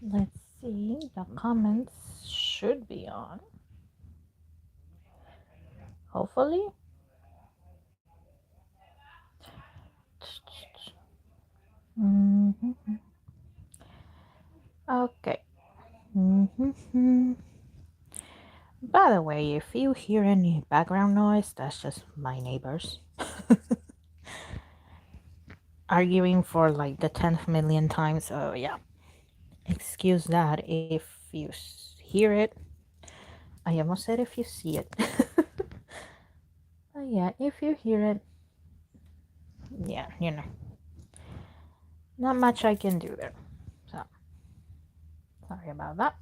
Let's see, the comments should be on. Hopefully. Okay. By the way, if you hear any background noise, that's just my neighbors arguing for like the 10th million times. So yeah, excuse that if you hear it. I almost said if you see it. But yeah, if you hear it, yeah, not much I can do there. So sorry about that.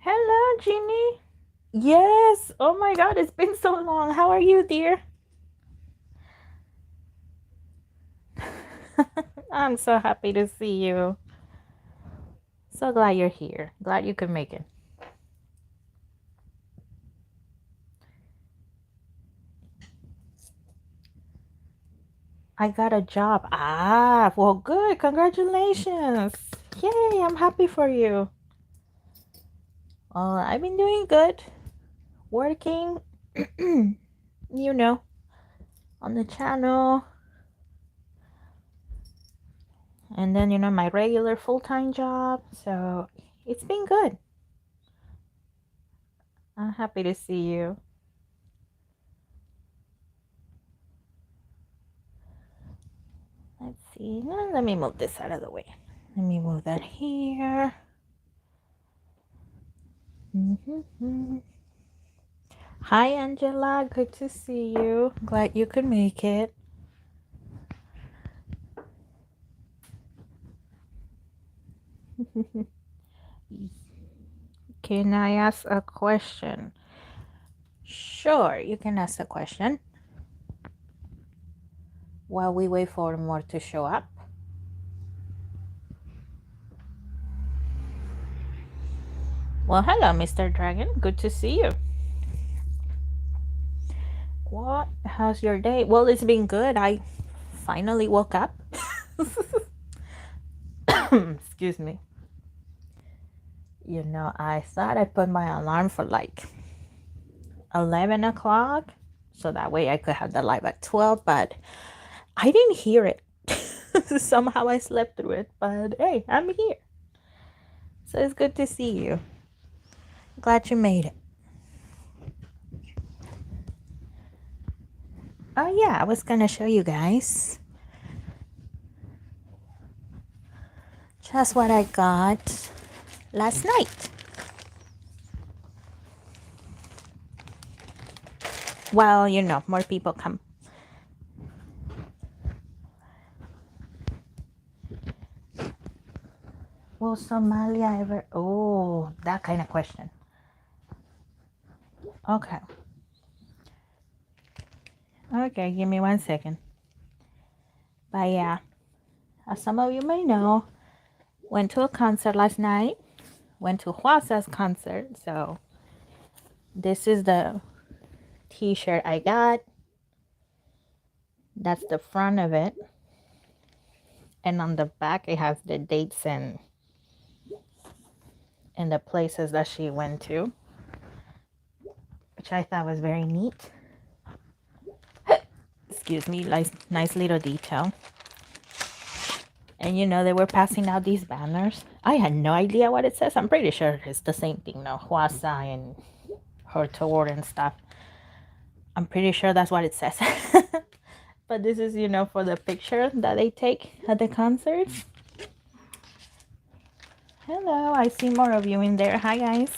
Hello, Jeannie. Yes. Oh my God, it's been so long. How are you, dear? I'm so happy to see you. So glad you're here. Glad you could make it. I got a job. Ah, well, good. Congratulations. Yay, I'm happy for you. I've been doing good. Working, you know, on the channel. And then, my regular full-time job. So it's been good. I'm happy to see you. Let's see. Let me move this out of the way. Let me move that here. Hi, Angela. Good to see you. Glad you could make it. Can I ask a question? Sure, you can ask a question while we wait for more to show up. Well, hello, Mr. Dragon. Good to see you. What? How's your day? Well, it's been good. I finally woke up. Excuse me. I thought I put my alarm for like 11 o'clock so that way I could have the live at 12, but I didn't hear it. Somehow I slept through it, but hey, I'm here. So it's good to see you. Glad you made it. Oh yeah, I was gonna show you guys just what I got last night. Well, more people come. Will Somalia ever? Oh, that kind of question. Okay. Okay, give me 1 second. But yeah, as some of you may know, went to a concert last night. Went to Huasa's concert. So this is the t-shirt I got. That's the front of it. And on the back, it has the dates and the places that she went to, which I thought was very neat. Excuse me, nice little detail. And they were passing out these banners. I had no idea what it says. I'm pretty sure it's the same thing, Huasa and her tour and stuff. I'm pretty sure that's what it says. But this is, for the picture that they take at the concerts. Hello, I see more of you in there. Hi, guys.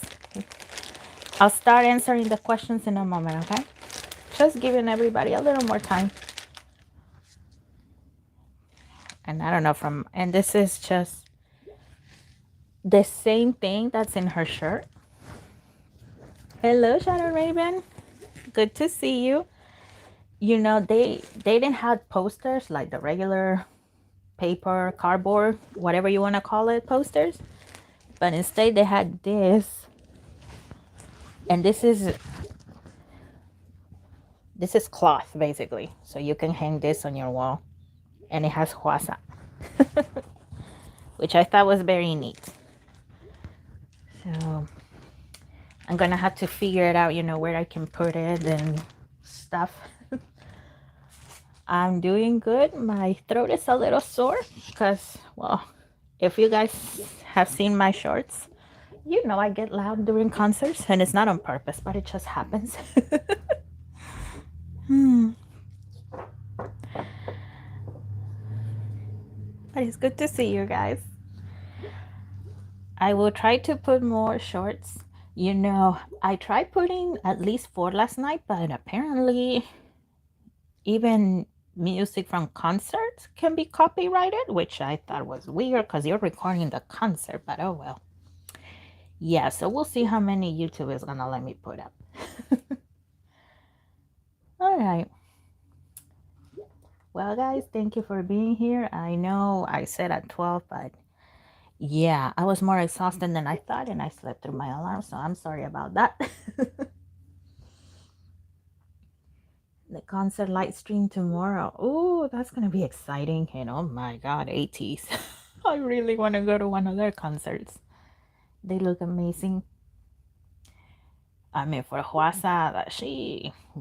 I'll start answering the questions in a moment, okay? Just giving everybody a little more time. And I don't know and this is just the same thing that's in her shirt. Hello, Shadow Raven. Good to see you. You know, they didn't have posters like the regular paper, cardboard, whatever you want to call it, posters. But instead they had this, and this is cloth basically. So you can hang this on your wall, and it has Huasa, which I thought was very neat. So I'm gonna have to figure it out, where I can put it and stuff. I'm doing good. My throat is a little sore because, well, if you guys have seen my shorts, I get loud during concerts, and it's not on purpose, but it just happens. But it's good to see you guys. I will try to put more shorts. I tried putting at least 4 last night, but apparently even music from concerts can be copyrighted, which I thought was weird because you're recording the concert, but oh well. Yeah, so we'll see how many YouTube is gonna let me put up. All right. Well, guys, thank you for being here. I know I said at 12, but yeah, I was more exhausted than I thought, and I slept through my alarm, so I'm sorry about that. The concert live stream tomorrow. Oh, that's gonna be exciting. And oh my god, ATEEZ. I really want to go to one of their concerts. They look amazing. I mean, for Huasa,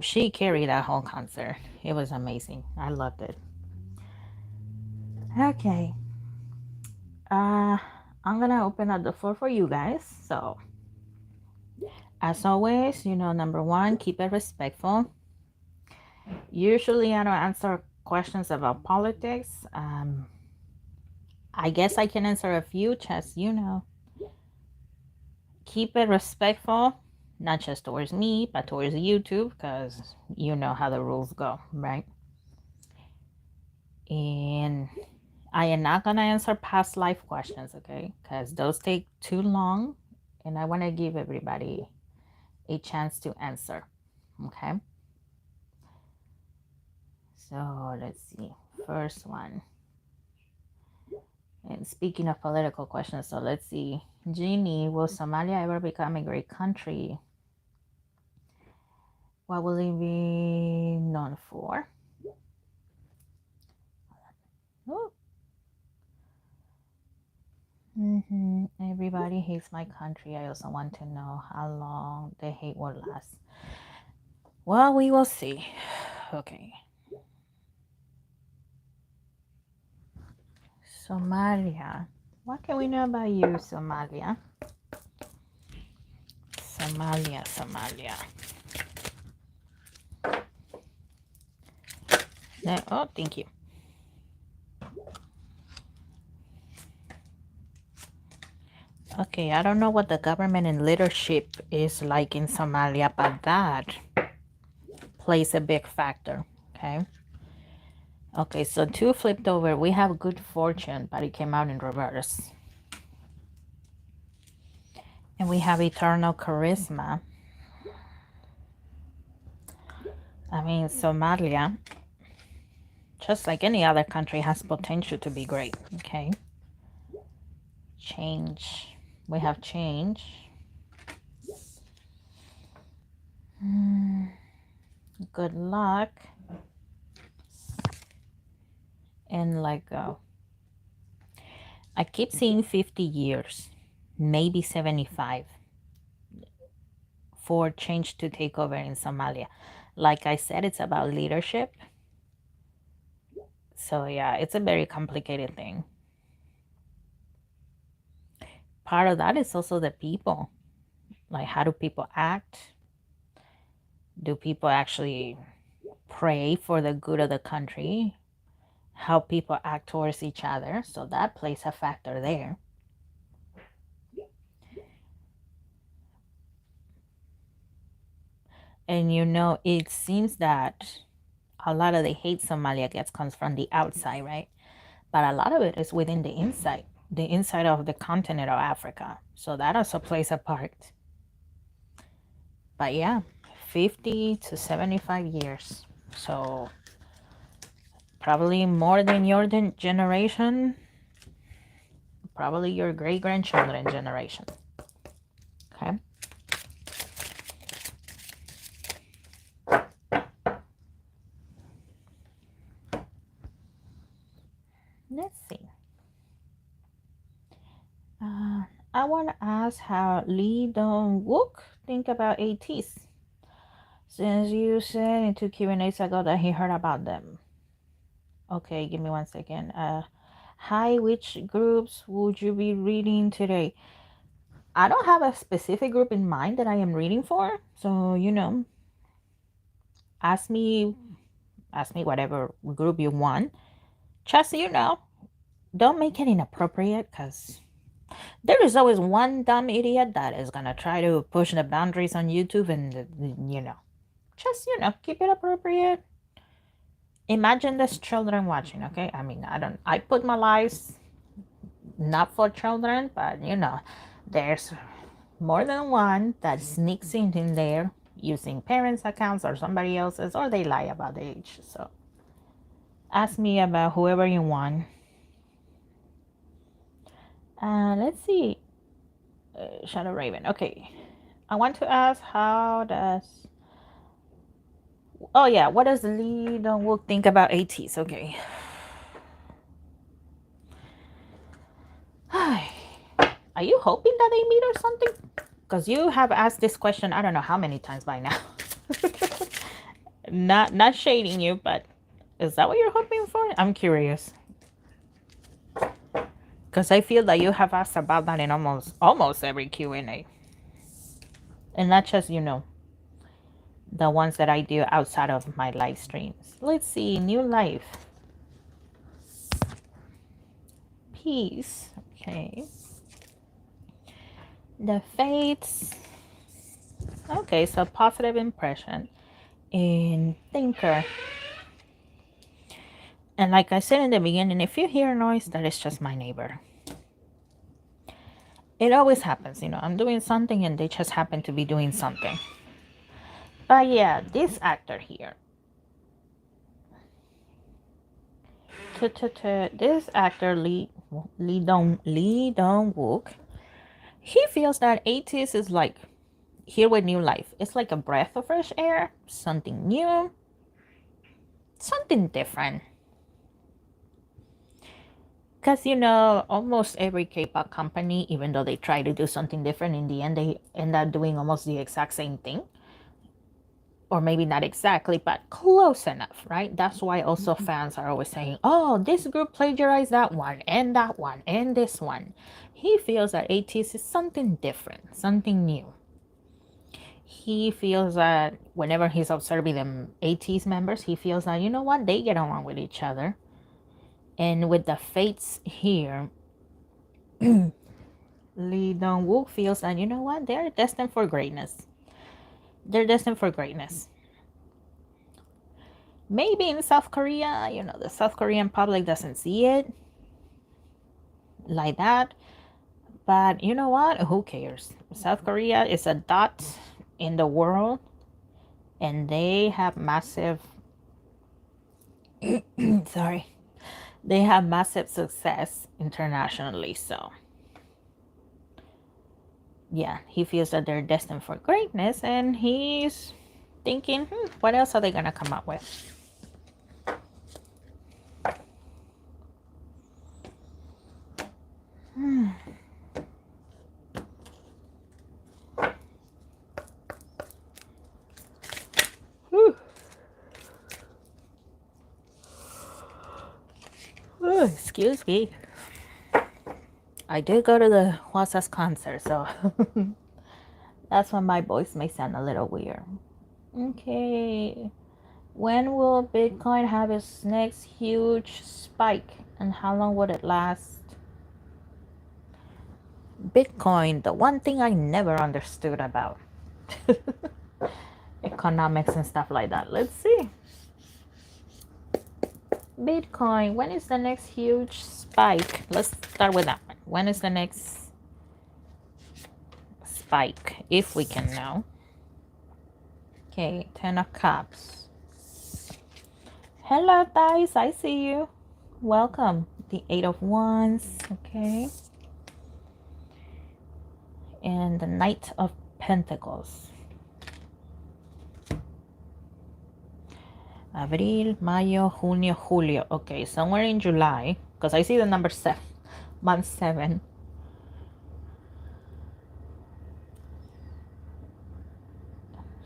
she carried that whole concert. It was amazing. I loved it. Okay. I'm gonna open up the floor for you guys. So, as always, number one, keep it respectful. Usually, I don't answer questions about politics. I guess I can answer a few, just keep it respectful, not just towards me, but towards YouTube, because you know how the rules go, right? And I am not gonna answer past life questions, okay? Because those take too long, and I want to give everybody a chance to answer, okay? So let's see. First one. And speaking of political questions, so let's see. Jeannie, will Somalia ever become a great country? What will it be known for? Oh. Everybody hates my country. I also want to know how long the hate will last. Well, we will see. Okay. Somalia. What can we know about you, Somalia? Somalia. Oh, thank you. Okay, I don't know what the government and leadership is like in Somalia, but that plays a big factor, okay? Okay, so 2 flipped over. We have good fortune, but it came out in reverse. And we have eternal charisma. I mean, Somalia, just like any other country, has potential to be great, okay? Change. We have change. Good luck. And let go. I keep seeing 50 years, maybe 75, for change to take over in Somalia. Like I said, it's about leadership. So yeah, it's a very complicated thing. Part of that is also the people. Like, how do people act? Do people actually pray for the good of the country? How people act towards each other? So that plays a factor there. And it seems that a lot of the hate Somalia gets comes from the outside, right? But a lot of it is within the inside. the inside of the continent of Africa. So that also plays a part. But yeah, 50 to 75 years. So probably more than your generation, probably your great grandchildren generation. Okay. Let's see. I want to ask how Lee Dong-wook think about ATEEZ, since you said in 2 Q&As ago that he heard about them. Okay, give me 1 second. Hi, which groups would you be reading today? I don't have a specific group in mind that I am reading for, so ask me whatever group you want. Just don't make it inappropriate, because there is always one dumb idiot that is gonna try to push the boundaries on YouTube, and just keep it appropriate. Imagine there's children watching, okay? I mean, I put my lives not for children, but there's more than one that sneaks in there using parents' accounts or somebody else's, or they lie about the age. So ask me about whoever you want. Let's see. Shadow Raven. Okay. I want to ask, how does... Oh, yeah. What does Lee Dong-wook think about ATEEZ? Okay. Are you hoping that they meet or something? Because you have asked this question, I don't know how many times by now. Not shading you, but is that what you're hoping for? I'm curious. Because I feel that you have asked about that in almost every Q&A. And not just, the ones that I do outside of my live streams. Let's see. New life. Peace. Okay. The fates. Okay, so positive impression in thinker. And like I said in the beginning, if you hear noise, that is just my neighbor. It always happens, I'm doing something and they just happen to be doing something. But yeah, this actor here. This actor, Lee Dong-wook, he feels that ATEEZ is like here with new life. It's like a breath of fresh air, something new, something different. Because, almost every K-pop company, even though they try to do something different, in the end, they end up doing almost the exact same thing. Or maybe not exactly, but close enough, right? That's why also fans are always saying, oh, this group plagiarized that one, and this one. He feels that ATEEZ is something different, something new. He feels that whenever he's observing them ATEEZ members, he feels that, you know what, they get along with each other. And with the fates here, Lee Dong-wook feels that, you know what, they're destined for greatness. They're destined for greatness. Maybe in South Korea, the South Korean public doesn't see it like that. But you know what? Who cares? South Korea is a dot in the world, and they have massive... sorry. They have massive success internationally, so... yeah, he feels that they're destined for greatness, and he's thinking, what else are they gonna come up with? Ooh, excuse me. I did go to the Hwasa's concert, so that's why my voice may sound a little weird. Okay. When will Bitcoin have its next huge spike, and how long would it last? Bitcoin, the one thing I never understood about economics and stuff like that. Let's see. Bitcoin, when is the next huge spike? Let's start with that one. When is the next spike, if we can know? Okay, 10 of Cups. Hello, guys. I see you. Welcome. The 8 of Wands. Okay. And the Knight of Pentacles. Abril, Mayo, Junio, Julio. Okay, somewhere in July, because I see the number 7, month 7.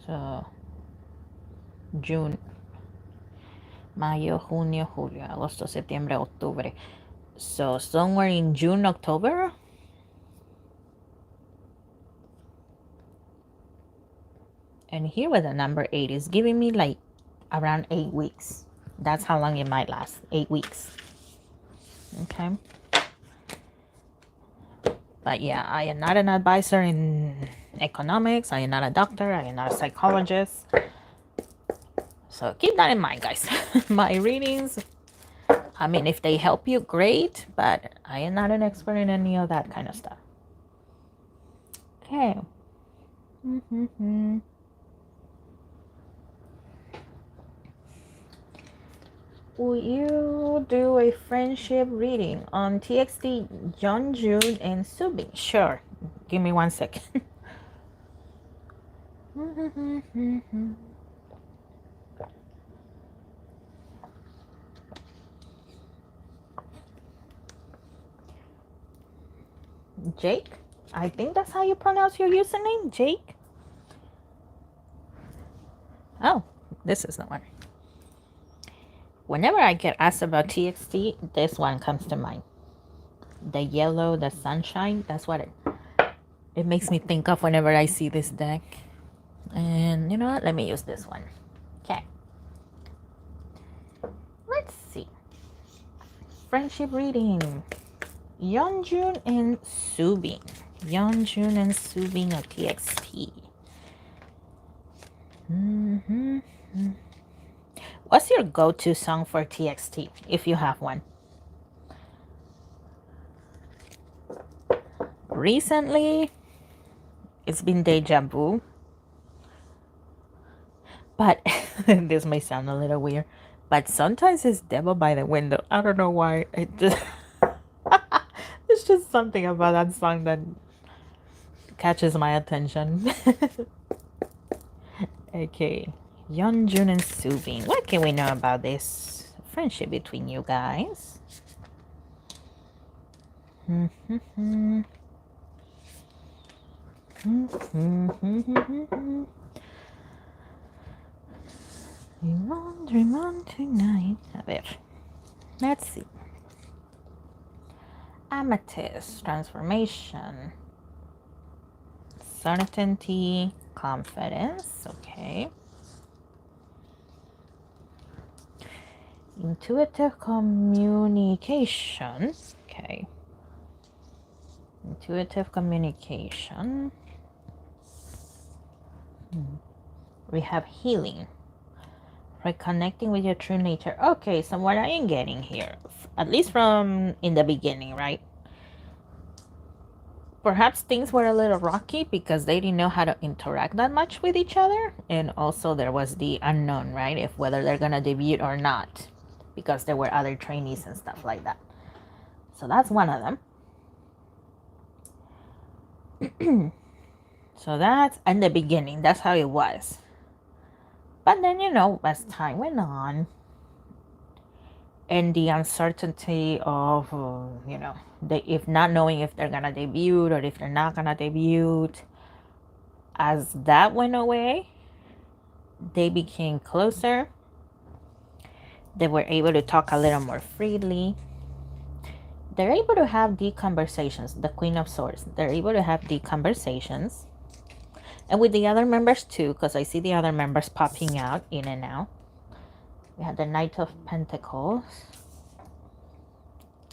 So, June, Mayo, Junio, Julio, Agosto, Septiembre, Octubre. So, somewhere in June, October. And here with the number 8 is giving me like around 8 weeks. That's how long it might last. 8 weeks. Okay. But yeah, I am not an advisor in economics. I am not a doctor. I am not a psychologist. So keep that in mind, guys. My readings, I mean, if they help you, great. But I am not an expert in any of that kind of stuff. Okay. Will you do a friendship reading on TXT, Yeonjun, and Subin? Sure. Give me 1 second. Jake? I think that's how you pronounce your username, Jake. Oh, this is the one. Whenever I get asked about TXT, this one comes to mind. The yellow, the sunshine, that's what it makes me think of whenever I see this deck. And you know what? Let me use this one. Okay. Let's see. Friendship reading. Yeonjun and Subin. Yeonjun and Subin of TXT. What's your go-to song for TXT, if you have one? Recently, it's been Deja Vu. But this may sound a little weird, but sometimes it's Devil by the Window. I don't know why. It just it's just something about that song that catches my attention. Okay. Yeonjun and Subin. What can we know about this friendship between you guys? Dream on tonight. A ver. Let's see. Amethyst, transformation, certainty, confidence. Okay. Intuitive communication. Okay. Intuitive communication. We have healing. Reconnecting with your true nature. Okay, so what I am getting here, at least from in the beginning, right? Perhaps things were a little rocky because they didn't know how to interact that much with each other. And also there was the unknown, right? If whether they're going to debut or not, because there were other trainees and stuff like that. So that's one of them. So that's in the beginning. That's how it was. But then, you know, as time went on, and the uncertainty of, you know, if not knowing if they're going to debut or if they're not going to debut, as that went away, they became closer. They were able to talk a little more freely. They're able to have deep conversations. The Queen of Swords. They're able to have deep conversations. And with the other members too, because I see the other members popping out in and out. We have the Knight of Pentacles.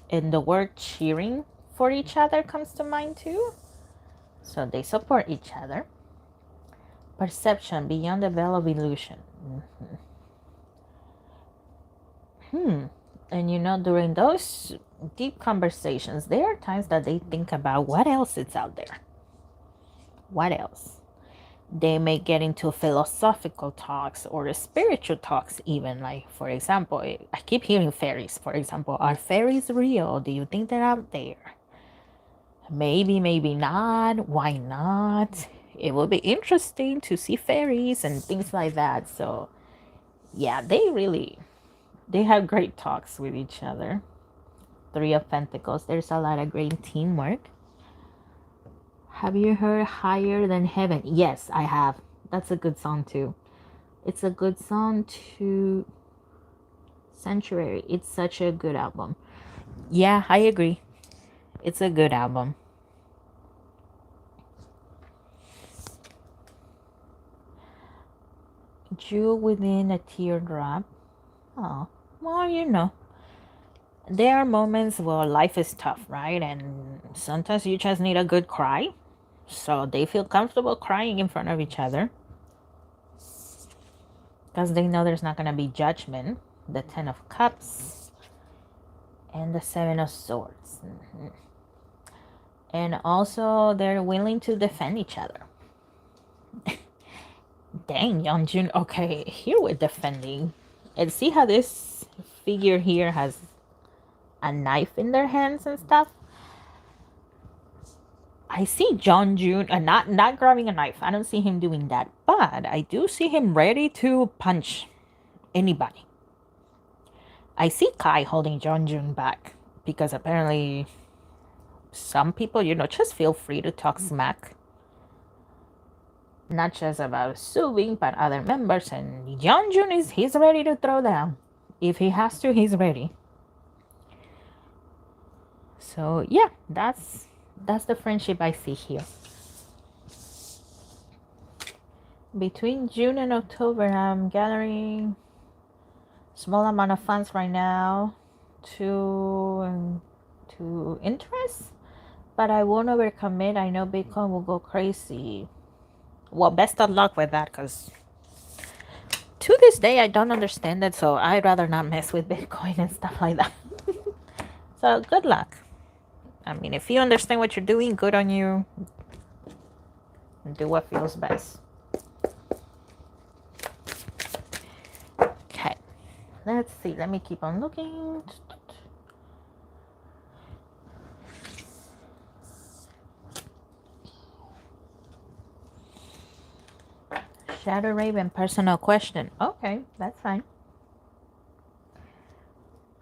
And the word cheering for each other comes to mind too. So they support each other. Perception beyond the veil of illusion. And during those deep conversations, there are times that they think about what else is out there. What else? They may get into philosophical talks or spiritual talks, even. Like, for example, I keep hearing fairies. For example, are fairies real? Do you think they're out there? Maybe, maybe not. Why not? It will be interesting to see fairies and things like that. So, yeah, they have great talks with each other. Three of Pentacles. There's a lot of great teamwork. Have you heard Higher Than Heaven? Yes, I have. That's a good song too. It's a good song to Sanctuary. It's such a good album. Yeah, I agree. It's a good album. Jewel Within a Teardrop. Oh, well, there are moments where life is tough, right? And sometimes you just need a good cry. So they feel comfortable crying in front of each other, because they know there's not going to be judgment. The Ten of Cups and the Seven of Swords. And also they're willing to defend each other. Dang, Yeonjun. Okay, here we're defending. And see how this figure here has a knife in their hands and stuff? I see Jeonjun not grabbing a knife. I don't see him doing that. But I do see him ready to punch anybody. I see Kai holding Jeonjun back, because apparently some people, just feel free to talk smack. Not just about Subin, but other members. And Jeonjun he's ready to throw down. If he has to, he's ready. So yeah, that's the friendship I see here. Between June and October, I'm gathering small amount of funds right now to interest, but I won't overcommit. I know Bitcoin will go crazy. Well, best of luck with that, because to this day I don't understand it, so I'd rather not mess with Bitcoin and stuff like that. So good luck. I mean, if you understand what you're doing, good on you. Do what feels best. Okay, let's see. Let me keep on looking. Shadow Raven, personal question. Okay, that's fine.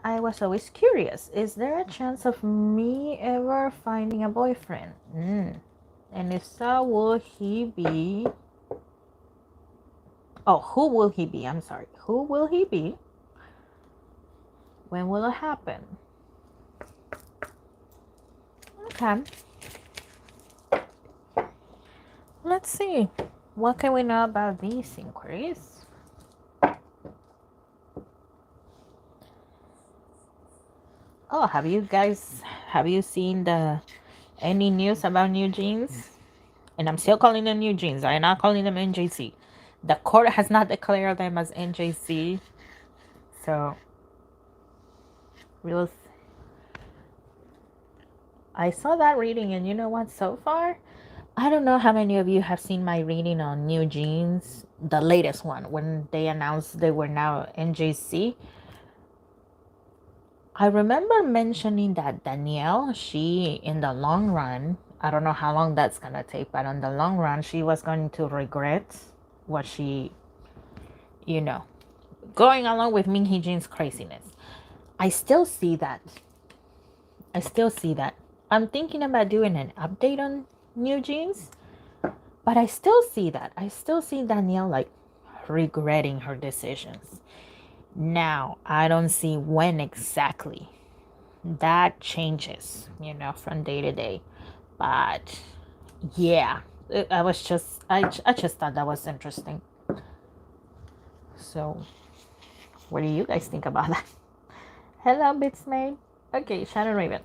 I was always curious. Is there a chance of me ever finding a boyfriend? And if so, will he be... Oh, who will he be? I'm sorry. Who will he be? When will it happen? Okay. Let's see. What can we know about these inquiries? Oh, have you seen any news about New Jeans? And I'm still calling them New Jeans. I'm not calling them NJC. The court has not declared them as NJC. So, I saw that reading, and you know what? So far, I don't know how many of you have seen my reading on New Jeans, the latest one, when they announced they were now NJC. I remember mentioning that Danielle, she, in the long run, I don't know how long that's going to take, but in the long run, she was going to regret what she, going along with Min Hee Jin's craziness. I still see that. I'm thinking about doing an update on New Jeans, but I still see that. I still see Danielle like regretting her decisions. Now, I don't see when exactly that changes, from day to day. But yeah, I just thought that was interesting. So, what do you guys think about that? Hello, Bitsmade. Okay, Shadow Raven.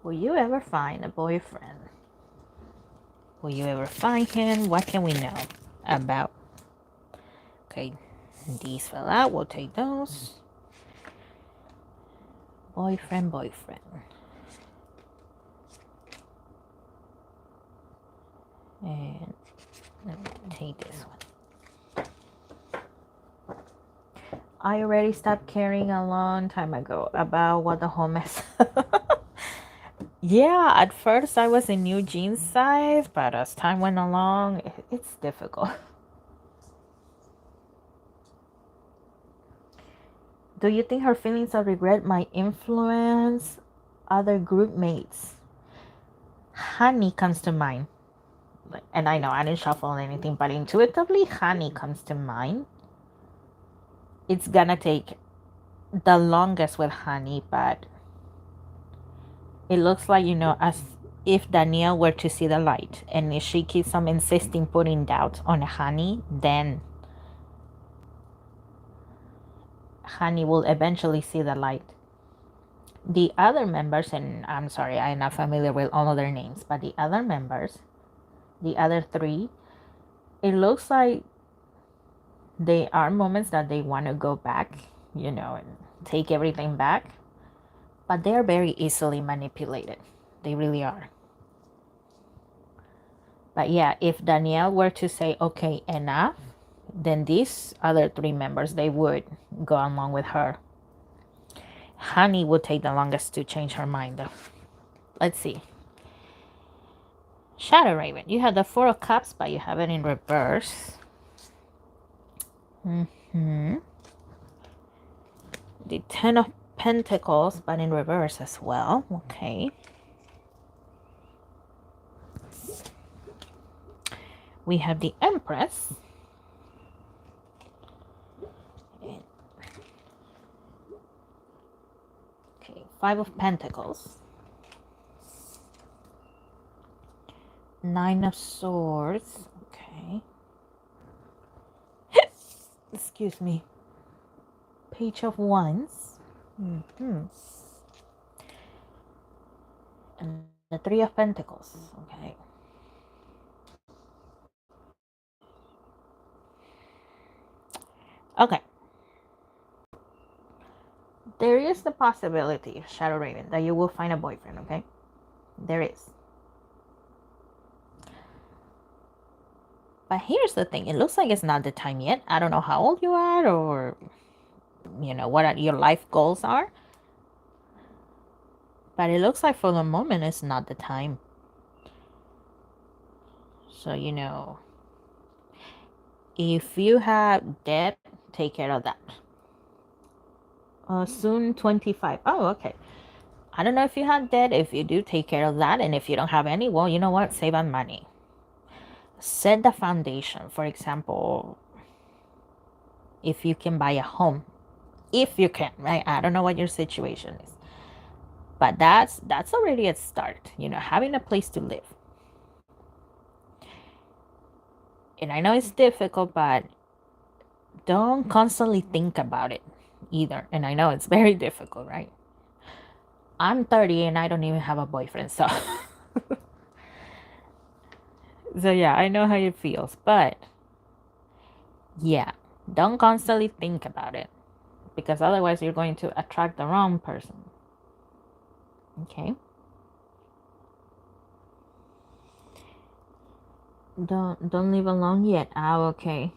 Will you ever find a boyfriend? Will you ever find him? What can we know about? Okay, And these fell out. We'll take those. Boyfriend. And let me take this one. I already stopped caring a long time ago about what the whole mess. Yeah, at first I was a new jeans size, but as time went along, it's difficult. Do you think her feelings of regret might influence other group mates? Honey comes to mind. And I know I didn't shuffle anything, but intuitively, Honey comes to mind. It's gonna take the longest with Honey, but it looks like, as if Danielle were to see the light, and if she keeps on insisting putting doubt on Honey, then Honey will eventually see the light. The other members, and I'm sorry, I'm not familiar with all of their names, but the other members, the other three, it looks like they are moments that they want to go back, and take everything back, but they're very easily manipulated. They really are. But yeah, if Danielle were to say, okay, enough, then these other three members, they would go along with her. Honey would take the longest to change her mind, though. Let's see. Shadow Raven, you have the Four of Cups, but you have it in reverse. The Ten of Pentacles, but in reverse as well. Okay. We have the Empress. Okay, Five of Pentacles. Nine of Swords. Okay. Excuse me. Page of Wands. And the Three of Pentacles. Okay. Okay. There is the possibility, Shadow Raven, that you will find a boyfriend, okay? There is. But here's the thing. It looks like it's not the time yet. I don't know how old you are or, what your life goals are. But it looks like for the moment, it's not the time. So, if you have debt, take care of that. Soon 25. Oh, okay. I don't know if you have debt. If you do, take care of that. And if you don't have any, well, you know what? Save on money. Set the foundation. For example, if you can buy a home. If you can, right? I don't know what your situation is. But that's already a start. Having a place to live. And I know it's difficult, but don't constantly think about it either. And I know it's very difficult, right? I'm 30 and I don't even have a boyfriend, so so yeah, I know how it feels, but yeah, don't constantly think about it, because otherwise you're going to attract the wrong person. Okay? Don't live alone yet. Okay.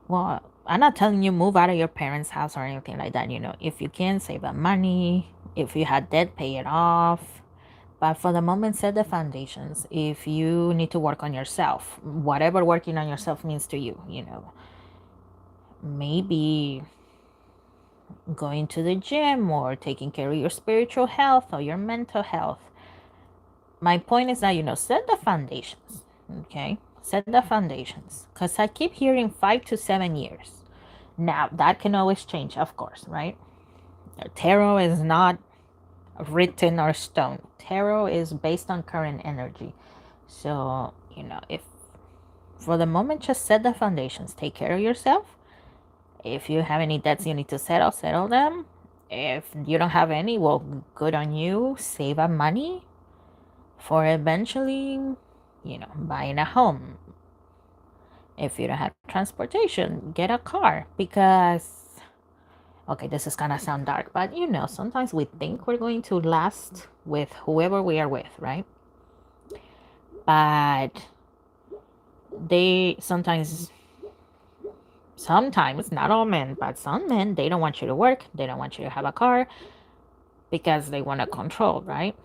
Well, I'm not telling you move out of your parents' house or anything like that. If you can, save up money. If you had debt, pay it off. But for the moment, set the foundations. If you need to work on yourself, whatever working on yourself means to you, maybe going to the gym or taking care of your spiritual health or your mental health. My point is that, set the foundations, okay? Set the foundations, because I keep hearing 5 to 7 years. Now, that can always change, of course, right? Tarot is not written or stone. Tarot is based on current energy. So, if for the moment, just set the foundations. Take care of yourself. If you have any debts you need to settle them. If you don't have any, well, good on you. Save up money for eventually, buying a home. If you don't have transportation, get a car because, okay, this is gonna sound dark, but sometimes we think we're going to last with whoever we are with, right? But they sometimes, not all men, but some men, they don't want you to work, they don't want you to have a car because they want to control, right?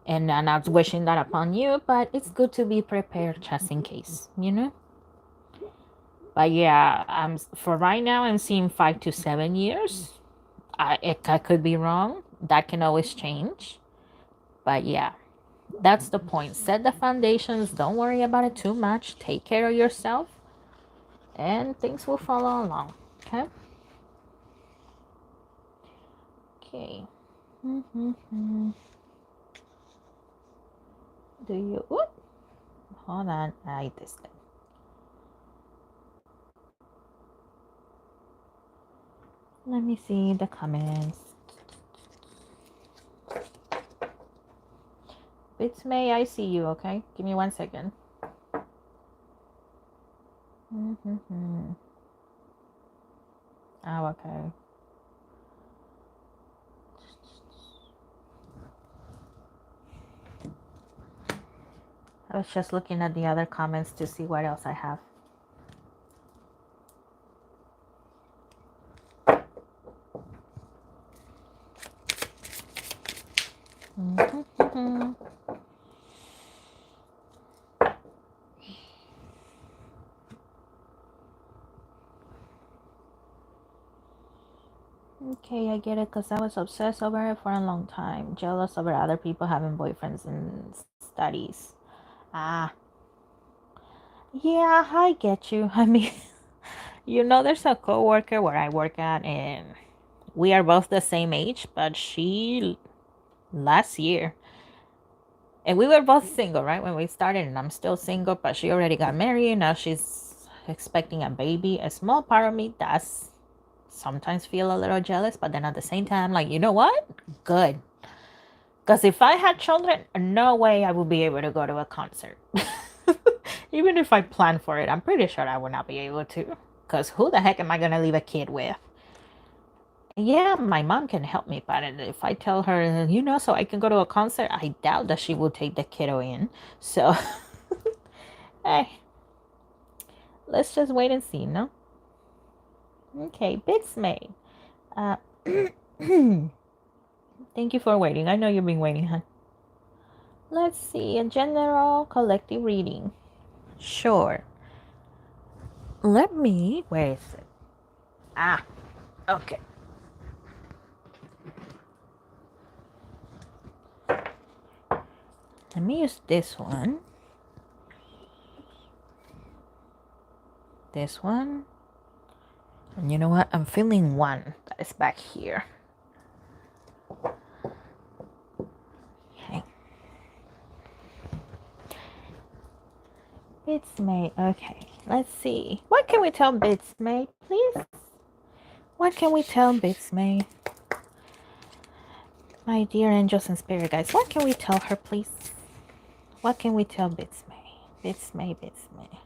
And I'm not wishing that upon you, but it's good to be prepared just in case. But yeah, for right now, I'm seeing 5 to 7 years. I could be wrong. That can always change. But yeah, that's the point. Set the foundations. Don't worry about it too much. Take care of yourself, and things will follow along. Okay. Okay. Do you? Oop, hold on. I this thing. Let me see the comments. It's May. I see you. Okay. Give me 1 second. Oh, okay. I was just looking at the other comments to see what else I have. Okay, I get it because I was obsessed over it for a long time. Jealous over other people having boyfriends and studies. Ah, yeah, I get you. I mean, there's a coworker where I work at, and we are both the same age, but she last year, and we were both single, right, when we started, and I'm still single, but she already got married, and now she's expecting a baby. A small part of me does sometimes feel a little jealous, but then at the same time, like, you know what? Good. Because if I had children, no way I would be able to go to a concert. Even if I plan for it, I'm pretty sure I would not be able to. Because who the heck am I going to leave a kid with? Yeah, my mom can help me, but if I tell her, so I can go to a concert, I doubt that she will take the kiddo in. So, hey, let's just wait and see, no? Okay, Bits May. Thank you for waiting. I know you've been waiting, huh? Let's see, a general collective reading. Sure. Where is it? Ah, okay. Let me use this one. This one. And you know what? I'm feeling one that is back here. Okay. Bits May. Okay. Let's see. What can we tell Bits May, please? What can we tell Bits May? My dear angels and spirit guides, what can we tell her, please? What can we tell Bits May? Bits May, Bits May.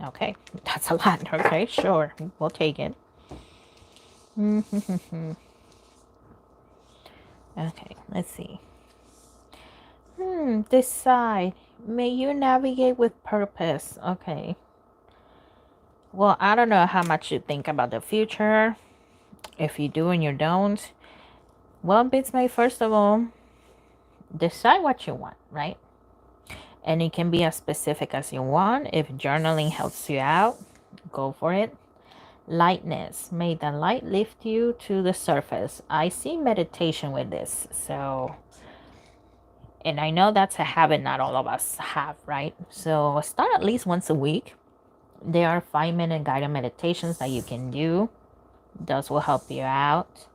Okay, that's a lot. Okay, sure. We'll take it. Okay, let's see. Decide. May you navigate with purpose. Okay. Well, I don't know how much you think about the future. If you do and you don't. Well, Bits May, first of all, decide what you want, right? And it can be as specific as you want. If journaling helps you out, go for it. Lightness. May the light lift you to the surface. I see meditation with this. So, and I know that's a habit not all of us have, right? So start at least once a week. There are 5-minute guided meditations that you can do. Those will help you out.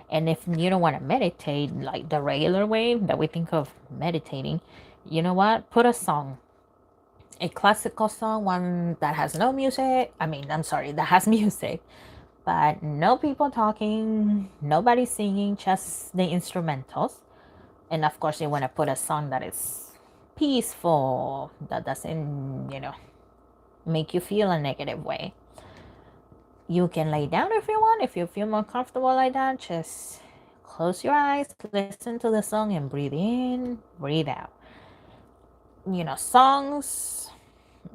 And if you don't want to meditate like the regular way that we think of meditating, you know what? Put a song. A classical song, one that has no music. That has music, but no people talking, nobody singing, just the instrumentals. And of course, you want to put a song that is peaceful, that doesn't, make you feel a negative way. You can lay down if you want. If you feel more comfortable like that, just close your eyes, listen to the song, and breathe in, breathe out. You know, songs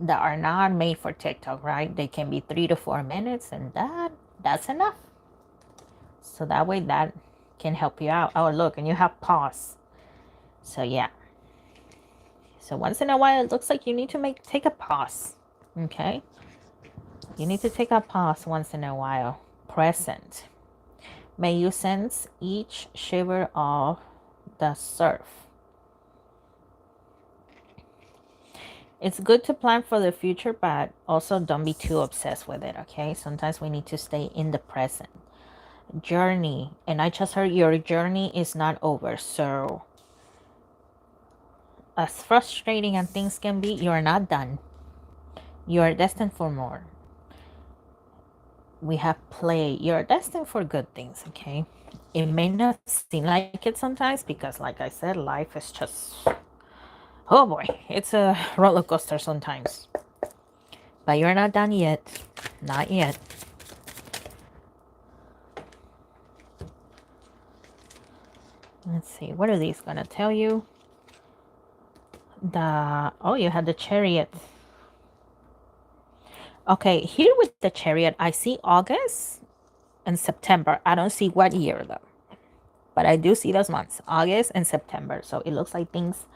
that are not made for TikTok, right? They can be 3 to 4 minutes, and that's enough. So that way that can help you out. Oh, look, and you have pause. So yeah. So once in a while, it looks like you need to take a pause. Okay? You need to take a pause once in a while. Present. May you sense each shiver of the surf. It's good to plan for the future, but also don't be too obsessed with it, okay? Sometimes we need to stay in the present. Journey. And I just heard your journey is not over. So, as frustrating as things can be, you're not done. You are destined for more. We have play. You're destined for good things, okay? It may not seem like it sometimes because, like I said, life is just, oh boy, it's a roller coaster sometimes. But you're not done yet. Not yet. Let's see. What are these going to tell you? Oh, you had the chariot. Okay, here with the chariot, I see August and September. I don't see what year though. But I do see those months, August and September. So it looks like things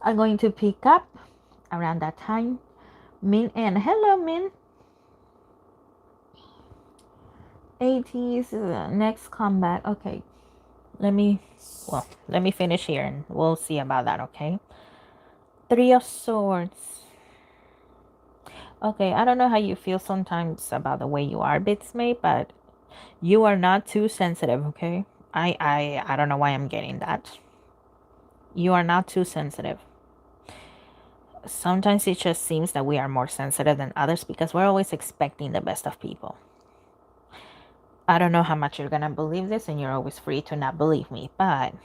are going to pick up around that time. Min and hello, Min. ATEEZ next comeback. Okay, let me finish here and we'll see about that. Okay, 3 of Swords. Okay, I don't know how you feel sometimes about the way you are, Bitsmate, but you are not too sensitive. Okay, I don't know why I'm getting that. You are not too sensitive. Sometimes it just seems that we are more sensitive than others because we're always expecting the best of people. I don't know how much you're gonna believe this, and you're always free to not believe me, but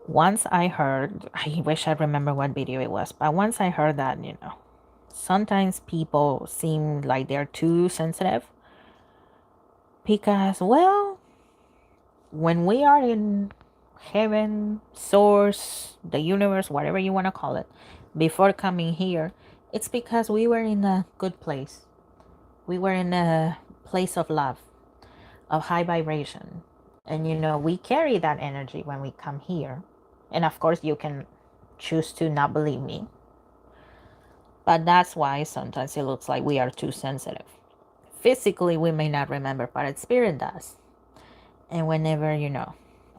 once I heard, I wish I remember what video it was, but once I heard that, you know, sometimes people seem like they're too sensitive because, well, when we are in heaven, source, the universe, whatever you want to call it, before coming here, it's because we were in a good place. We were in a place of love, of high vibration. And you know, we carry that energy when we come here. And of course, you can choose to not believe me. But that's why sometimes it looks like we are too sensitive. Physically, we may not remember, but its spirit does. And whenever, you know,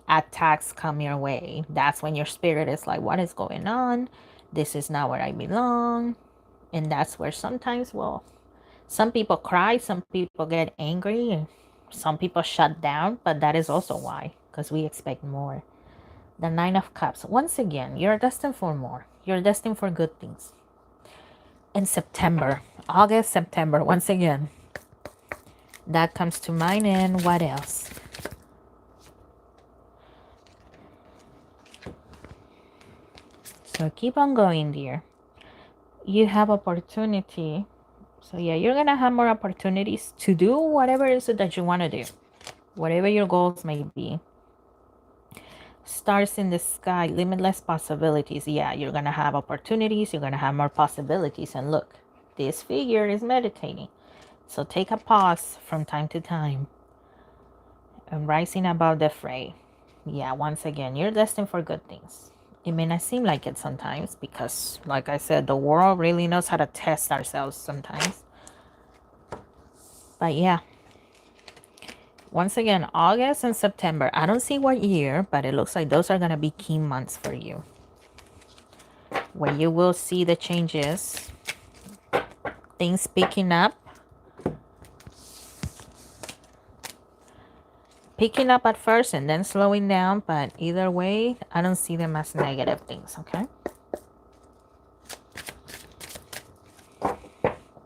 attacks come your way, that's when your spirit is like, what is going on? This is not where I belong. And that's where sometimes, well, some people cry, some people get angry, some people shut down, but that is also why, because we expect more. The Nine of Cups. Once again, you're destined for more. You're destined for good things. In September, August, September, once again, that comes to mind. And what else? So keep on going, dear. You have opportunity. So yeah, you're gonna have more opportunities to do whatever it is that you want to do, whatever your goals may be. Stars in the sky, limitless possibilities. Yeah, you're gonna have opportunities, you're gonna have more possibilities. And look, this figure is meditating, so take a pause from time to time. And rising above the fray. Yeah, once again, you're destined for good things. It may not seem like it sometimes because, like I said, the world really knows how to test ourselves sometimes. But yeah, once again, August and September. I don't see what year, but it looks like those are going to be key months for you, where you will see the changes, things picking up at first and then slowing down. But either way, I don't see them as negative things. Okay,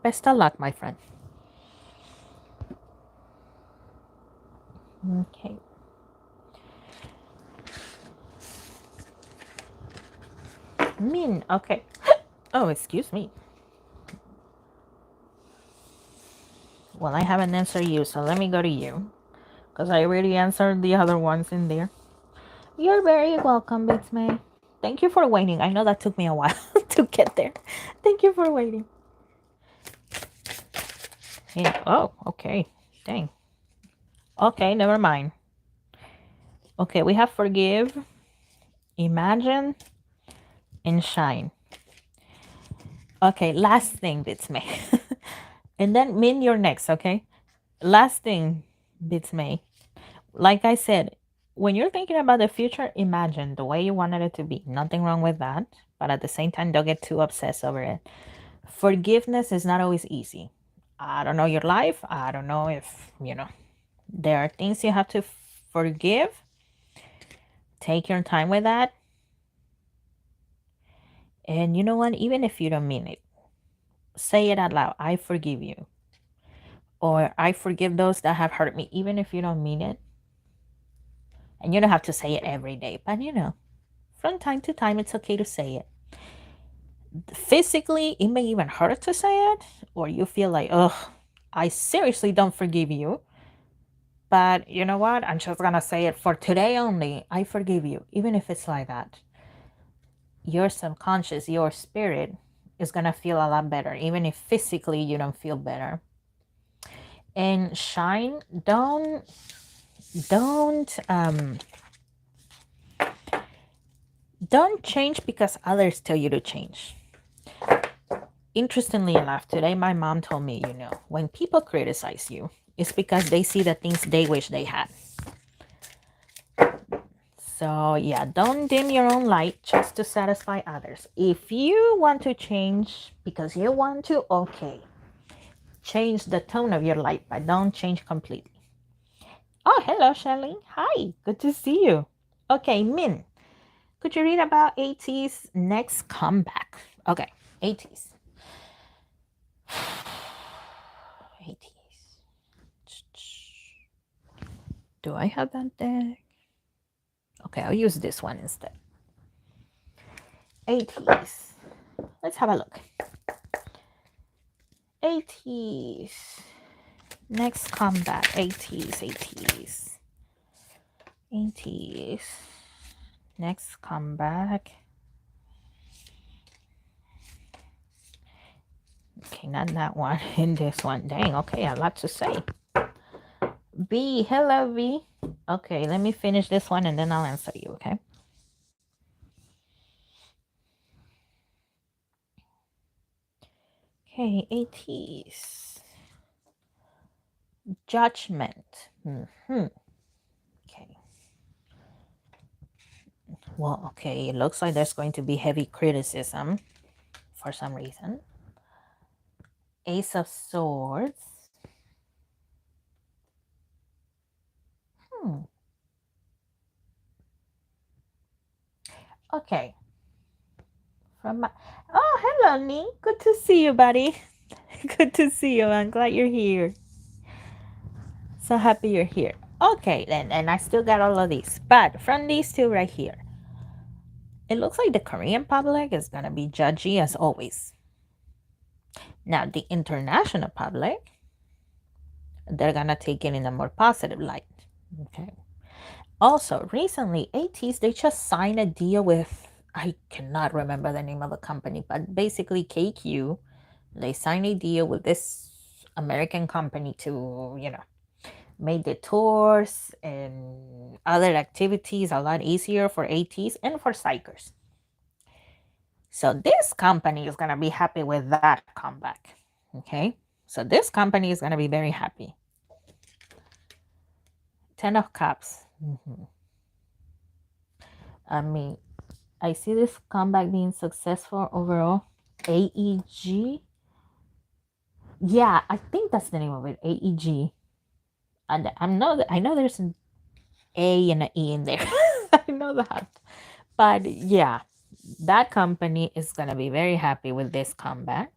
best of luck, my friend. Okay. Min. Okay. Oh, excuse me. Well, I haven't answered you, so let me go to you. Because I already answered the other ones in there. You're very welcome, Bits May. Thank you for waiting. I know that took me a while to get there. Thank you for waiting. Yeah. Oh, okay. Dang. Okay, never mind. Okay, we have forgive, imagine, and shine. Okay, last thing, Bits May. And then Min, you're next, okay? Last thing, Bits May. Like I said, when you're thinking about the future, imagine the way you wanted it to be. Nothing wrong with that. But at the same time, don't get too obsessed over it. Forgiveness is not always easy. I don't know your life. I don't know if, there are things you have to forgive. Take your time with that. And you know what? Even if you don't mean it, say it out loud. I forgive you. Or I forgive those that have hurt me, even if you don't mean it. And you don't have to say it every day, but from time to time, it's okay to say it. Physically, it may even hurt to say it, or you feel like, ugh, I seriously don't forgive you. But you know what? I'm just gonna say it for today only. I forgive you, even if it's like that. Your subconscious, your spirit is gonna feel a lot better, even if physically you don't feel better. And shine, don't change because others tell you to change. Interestingly enough, today my mom told me, when people criticize you, it's because they see the things they wish they had. So yeah, don't dim your own light just to satisfy others. If you want to change because you want to, okay. Change the tone of your light, but don't change completely. Oh, hello, Shelly. Hi, good to see you. Okay, Min, could you read about ATEEZ next comeback? Okay, ATEEZ. ATEEZ. Do I have that deck? Okay, I'll use this one instead. ATEEZ. Let's have a look. ATEEZ. Next comeback. ATEEZ. Next comeback. Okay, not that one. In this one. Dang, okay, a lot to say. B, hello V. Okay, let me finish this one and then I'll answer you, okay? Okay, ATEEZ. Judgment. Okay. Well, okay, it looks like there's going to be heavy criticism for some reason. Ace of Swords. Okay. Oh, hello, Nee. Good to see you, buddy. Good to see you. I'm glad you're here. So happy you're here. Okay, then, and I still got all of these. But from these two right here, it looks like the Korean public is going to be judgy as always. Now, the international public, they're going to take it in a more positive light. Okay. Also, recently, ATEEZ, they just signed a deal with, I cannot remember the name of the company, but basically KQ. They signed a deal with this American company to, make the tours and other activities a lot easier for ATEEZ and for psychers. So this company is going to be happy with that comeback. Okay. So this company is going to be very happy. 10 of Cups. I mean, I see this comeback being successful overall. AEG. Yeah, I think that's the name of it. AEG. And I know there's an A and an E in there. I know that. But yeah, that company is going to be very happy with this comeback.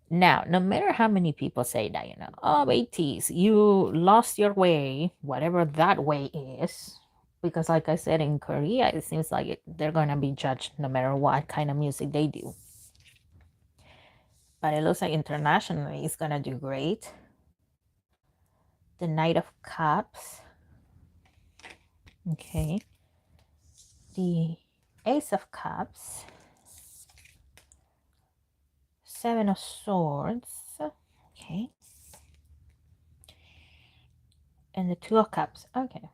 Now, no matter how many people say that, oh, ATEEZ, you lost your way, whatever that way is, because like I said, in Korea, it seems like they're going to be judged no matter what kind of music they do. but it looks like internationally it's gonna do great. The Knight of Cups. Okay. The Ace of Cups. Seven of Swords. Okay. And the Two of Cups. Okay.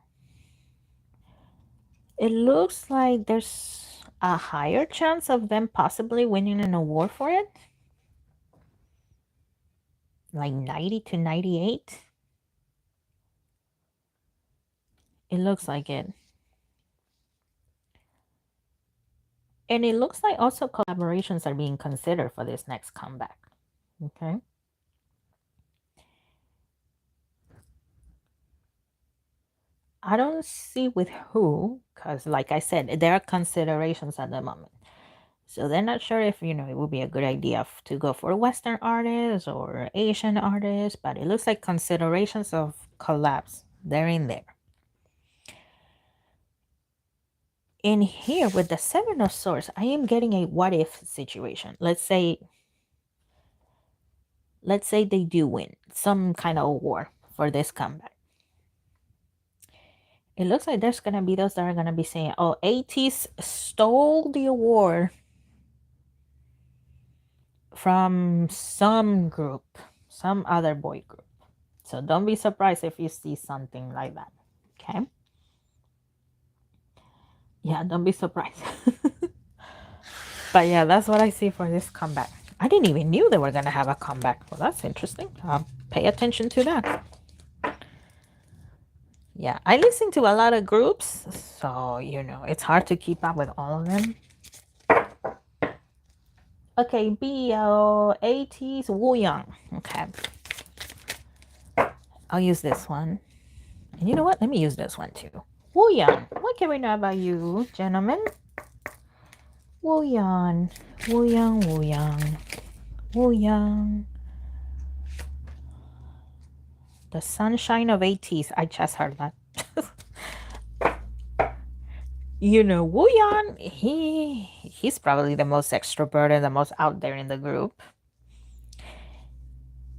It looks like there's a higher chance of them possibly winning an award for it. Like 90 to 98. It looks like it. And it looks like also collaborations are being considered for this next comeback. Okay. I don't see with who, because like I said, there are considerations at the moment. So they're not sure if, it would be a good idea to go for Western artists or Asian artists, but it looks like considerations of collabs. They're in there. In here with the Seven of Swords, I am getting a what if situation. Let's say they do win some kind of award for this comeback. It looks like there's gonna be those that are gonna be saying, "Oh, ATEEZ stole the award from some group, some other boy group." So don't be surprised if you see something like that. Okay? Yeah, don't be surprised. But yeah, that's what I see for this comeback. I didn't even knew they were gonna have a comeback. Well, that's interesting. Pay attention to that. Yeah, I listen to a lot of groups, so it's hard to keep up with all of them. Okay, ATEEZ Wooyoung. Okay. I'll use this one. And you know what? Let me use this one too. Wooyoung. What can we know about you, gentlemen? Wooyoung. Wooyoung, Wooyoung. Wooyoung. The sunshine of ATEEZ. I just heard that. Wooyoung, he's probably the most extroverted, the most out there in the group.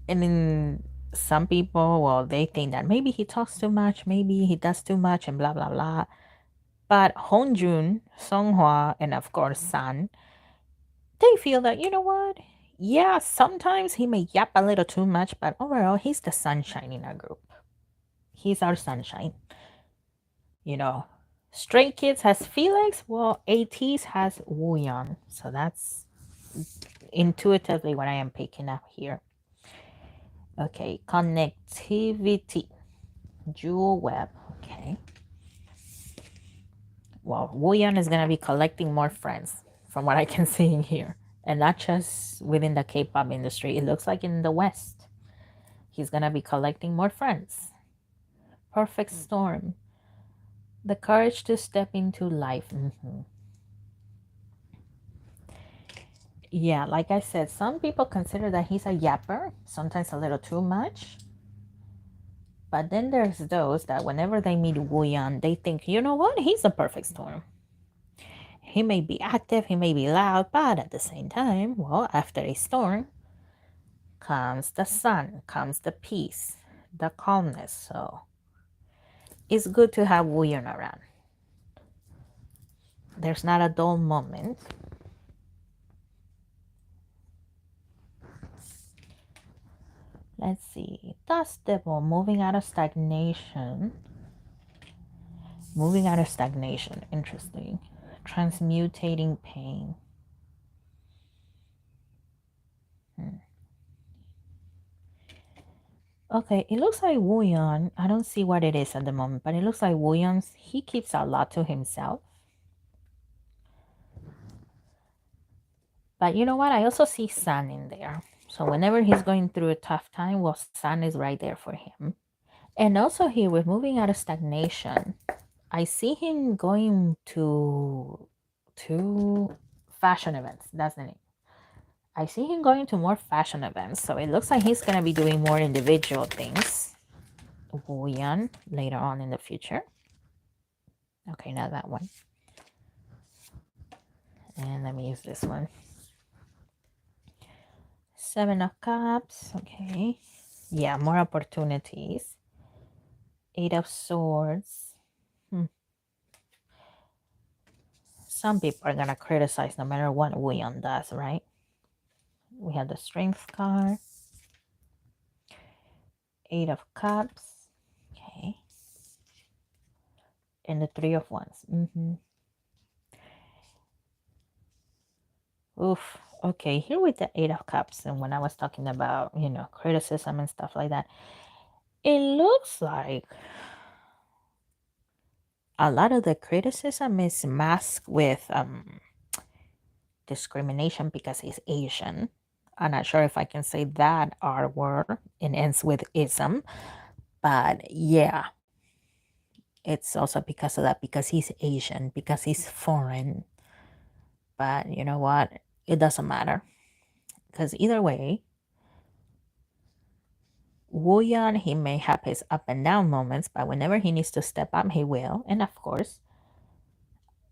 And then some people, well, they think that maybe he talks too much, maybe he does too much, and blah, blah, blah. But Hongjun, Songhwa, and of course San, they feel that, you know what? Yeah, sometimes he may yap a little too much, but overall, he's the sunshine in our group. He's our sunshine. Stray Kids has Felix, well, ATEEZ has Wooyoung. So that's intuitively what I am picking up here. Okay, connectivity. Jewel web. Okay. Well, Wooyoung is going to be collecting more friends from what I can see in here. And not just within the K-pop industry. It looks like in the West. He's going to be collecting more friends. Perfect storm. The courage to step into life. Yeah, like I said, some people consider that he's a yapper, sometimes a little too much. But then there's those that whenever they meet Wooyoung, they think, you know what? He's a perfect storm. He may be active, he may be loud, but at the same time, well, after a storm comes the sun, comes the peace, the calmness. So it's good to have Wooyoung around. There's not a dull moment. Let's see. Dust Devil, moving out of stagnation. Moving out of stagnation. Interesting. Transmutating pain. Okay, it looks like Wooyoung. I don't see what it is at the moment, but it looks like Wooyoung, he keeps a lot to himself. But you know what? I also see Sun in there. So whenever he's going through a tough time, well, Sun is right there for him. And also here with moving out of stagnation, I see him going to fashion events. That's the name. I see him going to more fashion events. So it looks like he's going to be doing more individual things. Wooyoung later on in the future. Okay, now that one. And let me use this one. Seven of Cups. Okay. Yeah, more opportunities. Eight of Swords. Some people are going to criticize no matter what Wooyoung does, right? We have the Strength card. Eight of Cups. Okay. And the Three of Wands. Oof. Okay, here with the Eight of Cups, and when I was talking about, criticism and stuff like that, it looks like a lot of the criticism is masked with discrimination because he's Asian. I'm not sure if I can say that R word. It ends with ism, but yeah, it's also because of that, because he's Asian, because he's foreign. But you know what? It doesn't matter, because either way, Wooyoung, he may have his up and down moments, but whenever he needs to step up, he will. And of course,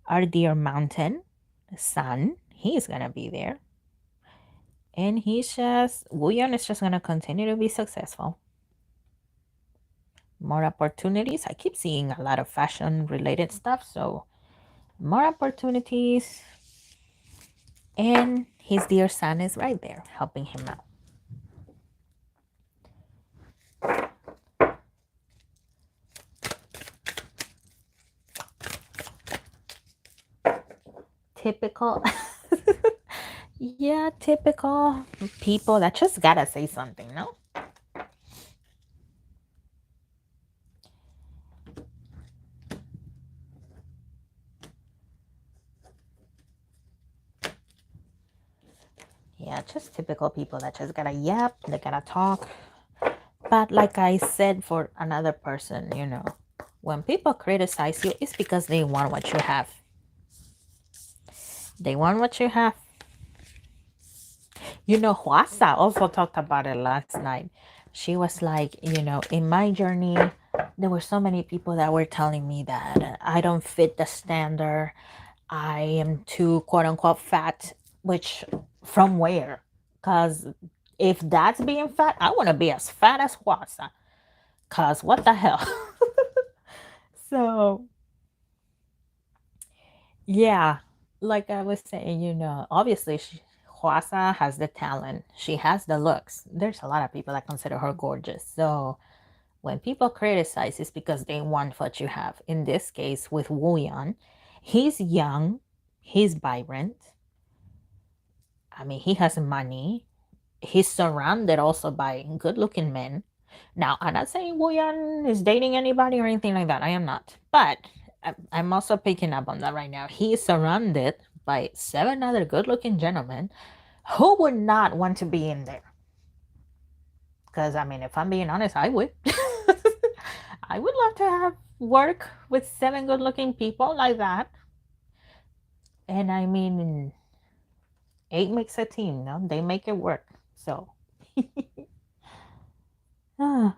our dear mountain, sun, he's gonna be there. And Wooyoung is just gonna continue to be successful. More opportunities. I keep seeing a lot of fashion related stuff, so more opportunities. And his dear son is right there helping him out. Typical. Yeah, typical people that just gotta say something, no? Yeah, just typical people that just gotta yap, they gotta talk. But like I said for another person, when people criticize you, it's because they want what you have. They want what you have. Huasa also talked about it last night. She was like, in my journey, there were so many people that were telling me that I don't fit the standard. I am too quote unquote fat, which from where? Because if that's being fat, I want to be as fat as Huasa. Because what the hell? So, yeah, like I was saying, obviously Huasa has the talent. She has the looks. There's a lot of people that consider her gorgeous. So when people criticize, it's because they want what you have. In this case, with Wooyoung, he's young, he's vibrant. I mean, he has money. He's surrounded also by good-looking men. Now, I'm not saying Wooyoung is dating anybody or anything like that. I am not. But I'm also picking up on that right now. He is surrounded by 7 other good-looking gentlemen. Who would not want to be in there? Because, I mean, if I'm being honest, I would. I would love to have work with 7 good-looking people like that. And I mean, 8 makes a team, no? They make it work. So, ah.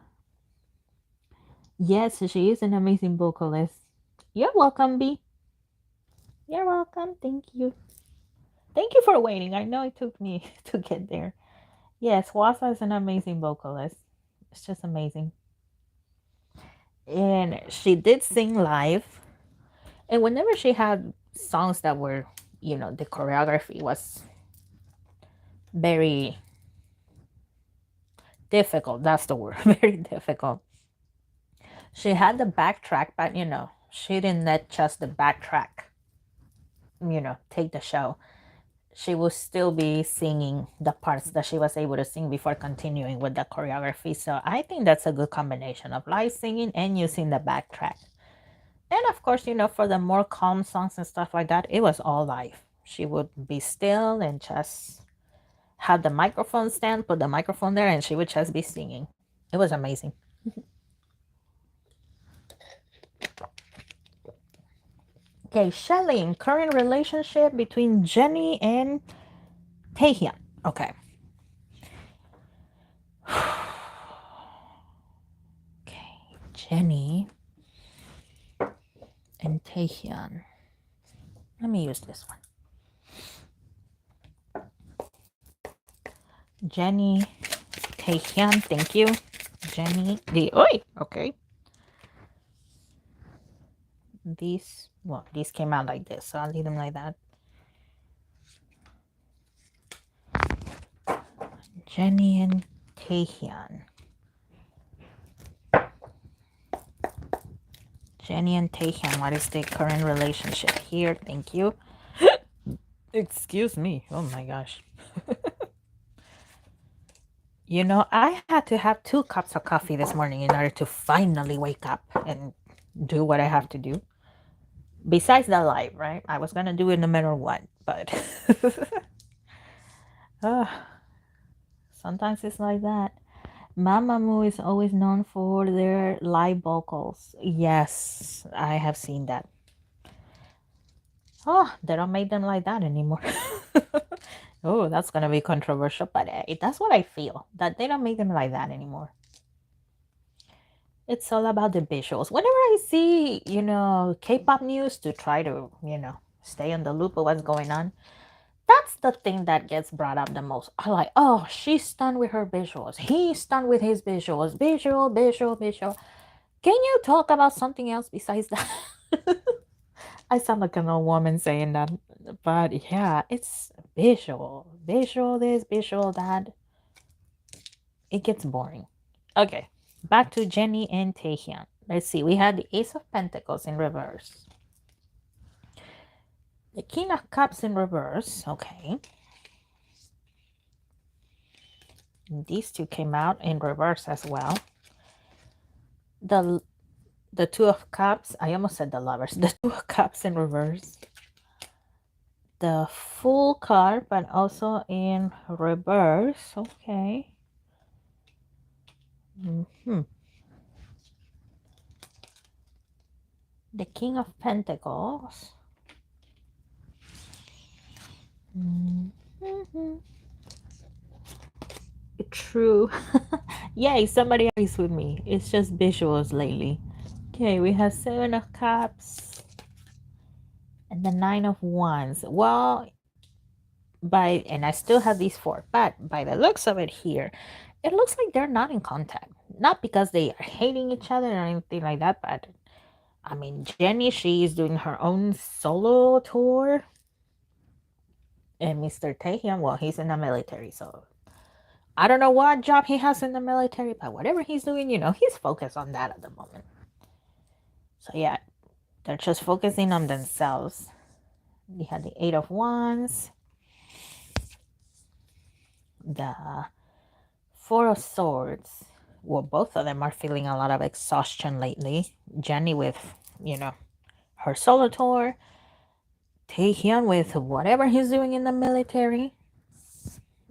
Yes, she is an amazing vocalist. You're welcome, B. You're welcome. Thank you. Thank you for waiting. I know it took me to get there. Yes, Wasa is an amazing vocalist. It's just amazing. And she did sing live. And whenever she had songs that were, the choreography was very difficult. That's the word. Very difficult. She had the backtrack, but, she didn't let just the backtrack, take the show. She will still be singing the parts that she was able to sing before continuing with the choreography. So I think that's a good combination of live singing and using the backtrack. And of course, for the more calm songs and stuff like that, it was all live. She would be still and just have the microphone stand, put the microphone there, and she would just be singing. It was amazing. Okay, Shelly, current relationship between Jenny and Taehyun. Okay. Okay, Jenny and Taehyun. Let me use this one. Jenny Taehyun, thank you. Jenny the oi, okay. These came out like this, so I'll leave them like that. Jenny and Taehyun. Jenny and Taehyun, what is the current relationship here? Thank you. Excuse me. Oh my gosh. You know, I had to have 2 cups of coffee this morning in order to finally wake up and do what I have to do. Besides the live, right? I was gonna do it no matter what, but sometimes it's like that. Mamamoo is always known for their live vocals. Yes, I have seen that. Oh, they don't make them like that anymore. Oh, that's gonna be controversial, but that's what I feel, that they don't make them like that anymore. It's all about the visuals. Whenever I see, K-pop news to try to, stay on the loop of what's going on, that's the thing that gets brought up the most. I like, oh, she's stunned with her visuals. He's stunned with his visuals. Visual, visual, visual. Can you talk about something else besides that? I sound like an old woman saying that. But yeah, it's visual. Visual this, visual that. It gets boring. Okay, back to Jenny and Taehyun. Let's see. We had the Ace of Pentacles in reverse. The King of Cups in reverse. Okay. And these two came out in reverse as well. The Two of Cups. I almost said the Lovers. The Two of Cups in reverse. The Fool card, but also in reverse. Okay. The King of Pentacles. True. Yay, somebody agrees with me. It's just visuals lately. Okay, we have 7 of Cups and the 9 of Wands. Well, and I still have these 4, but by the looks of it here, it looks like they're not in contact. Not because they are hating each other or anything like that, but I mean, Jenny, she is doing her own solo tour. And Mr. Taehyun, well, he's in the military, so I don't know what job he has in the military, but whatever he's doing, he's focused on that at the moment. So yeah, they're just focusing on themselves. We had the 8 of Wands, the 4 of Swords. Well, both of them are feeling a lot of exhaustion lately. Jenny with, her solo tour. Taehyun with whatever he's doing in the military.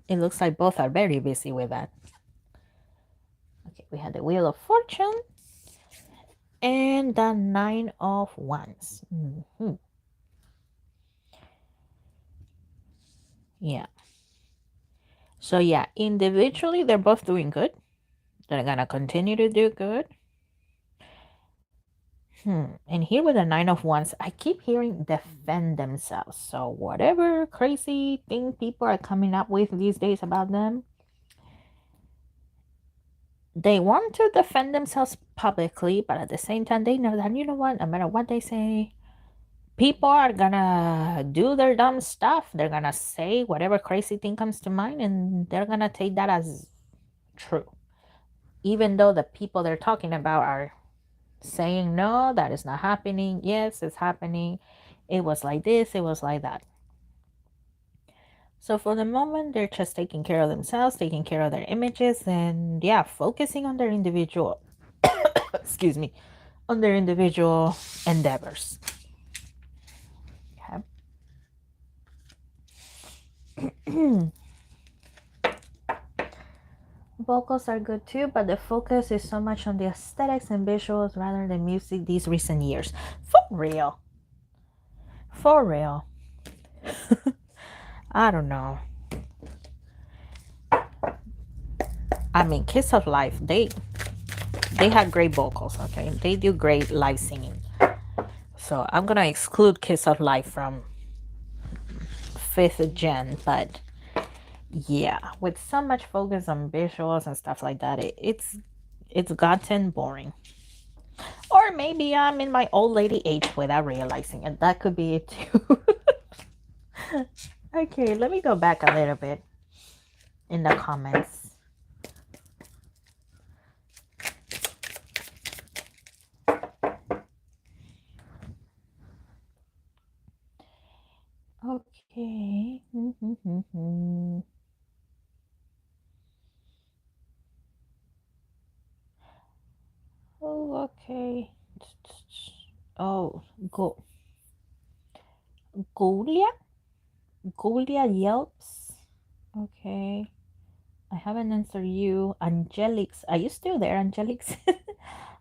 It looks like both are very busy with that. Okay, we had the Wheel of Fortune and the 9 of Wands. Yeah. So yeah, individually, they're both doing good. They're gonna continue to do good. And here with the 9 of Wands, I keep hearing defend themselves. So whatever crazy thing people are coming up with these days about them, they want to defend themselves publicly, but at the same time, they know that, what, no matter what they say, people are gonna do their dumb stuff. They're gonna say whatever crazy thing comes to mind, and they're gonna take that as true. Even though the people they're talking about are saying, no, that is not happening. Yes, it's happening. It was like this, it was like that. So for the moment, they're just taking care of themselves, taking care of their images, and yeah, focusing on their individual, excuse me, on their individual endeavors. Okay. Vocals are good too, but the focus is so much on the aesthetics and visuals rather than music these recent years. For real. For real. I don't know. I mean, Kiss of Life, they have great vocals, okay? They do great live singing. So I'm gonna exclude Kiss of Life from 5th gen, but Yeah, with so much focus on visuals and stuff like that, it's gotten boring. Or maybe I'm in my old lady age without realizing it. That could be it too. Okay, let me go back a little bit in the comments. Okay. Oh, okay. Oh, go. Golia? Golia yelps. Okay. I haven't answered you. Angelix. Are you still there, Angelix?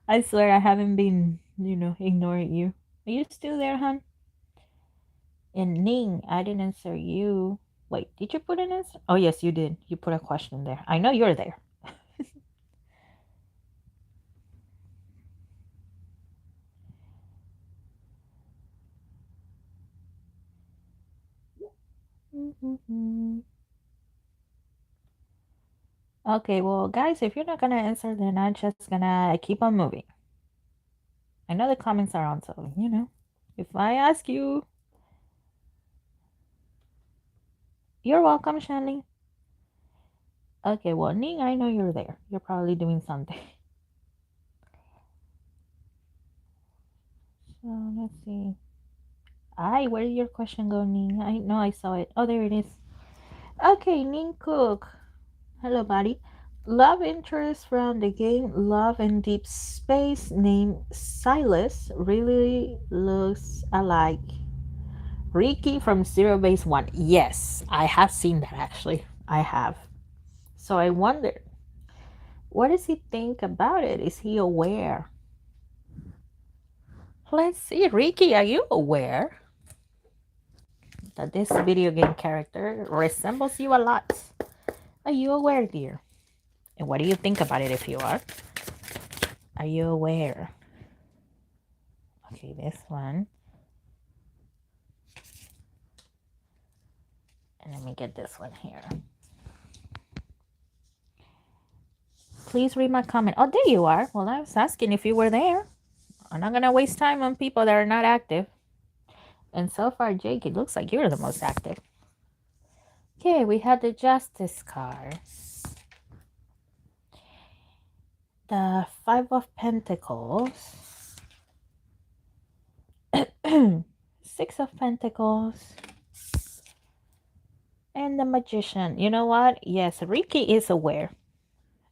I swear I haven't been, ignoring you. Are you still there, hon? And Ning, I didn't answer you. Wait, did you put an answer? Oh, yes, you did. You put a question there. I know you're there. Okay, well, guys, if you're not gonna answer, then I'm just gonna keep on moving. I know the comments are on, so, if I ask you, you're welcome, Shanley. Okay, well, Ning, I know you're there. You're probably doing something. So, let's see. Where did your question go, Ning? I know I saw it. Oh, there it is. Okay, Ning Cook. Hello, buddy. Love interest from the game Love and Deep Space named Silas really looks alike Ricky from Zero Base One. Yes, I have seen that actually. I have. So I wonder, what does he think about it? Is he aware? Let's see, Ricky, are you aware that this video game character resembles you a lot? Are you aware, dear? And what do you think about it if you are? Are you aware? Okay, this one. And let me get this one here. Please read my comment. Oh, there you are. Well, I was asking if you were there. I'm not going to waste time on people that are not active. And so far, Jake, it looks like you're the most active. Okay, we had the Justice card. The Five of Pentacles. Six of Pentacles. And the Magician. You know what? Yes, Ricky is aware.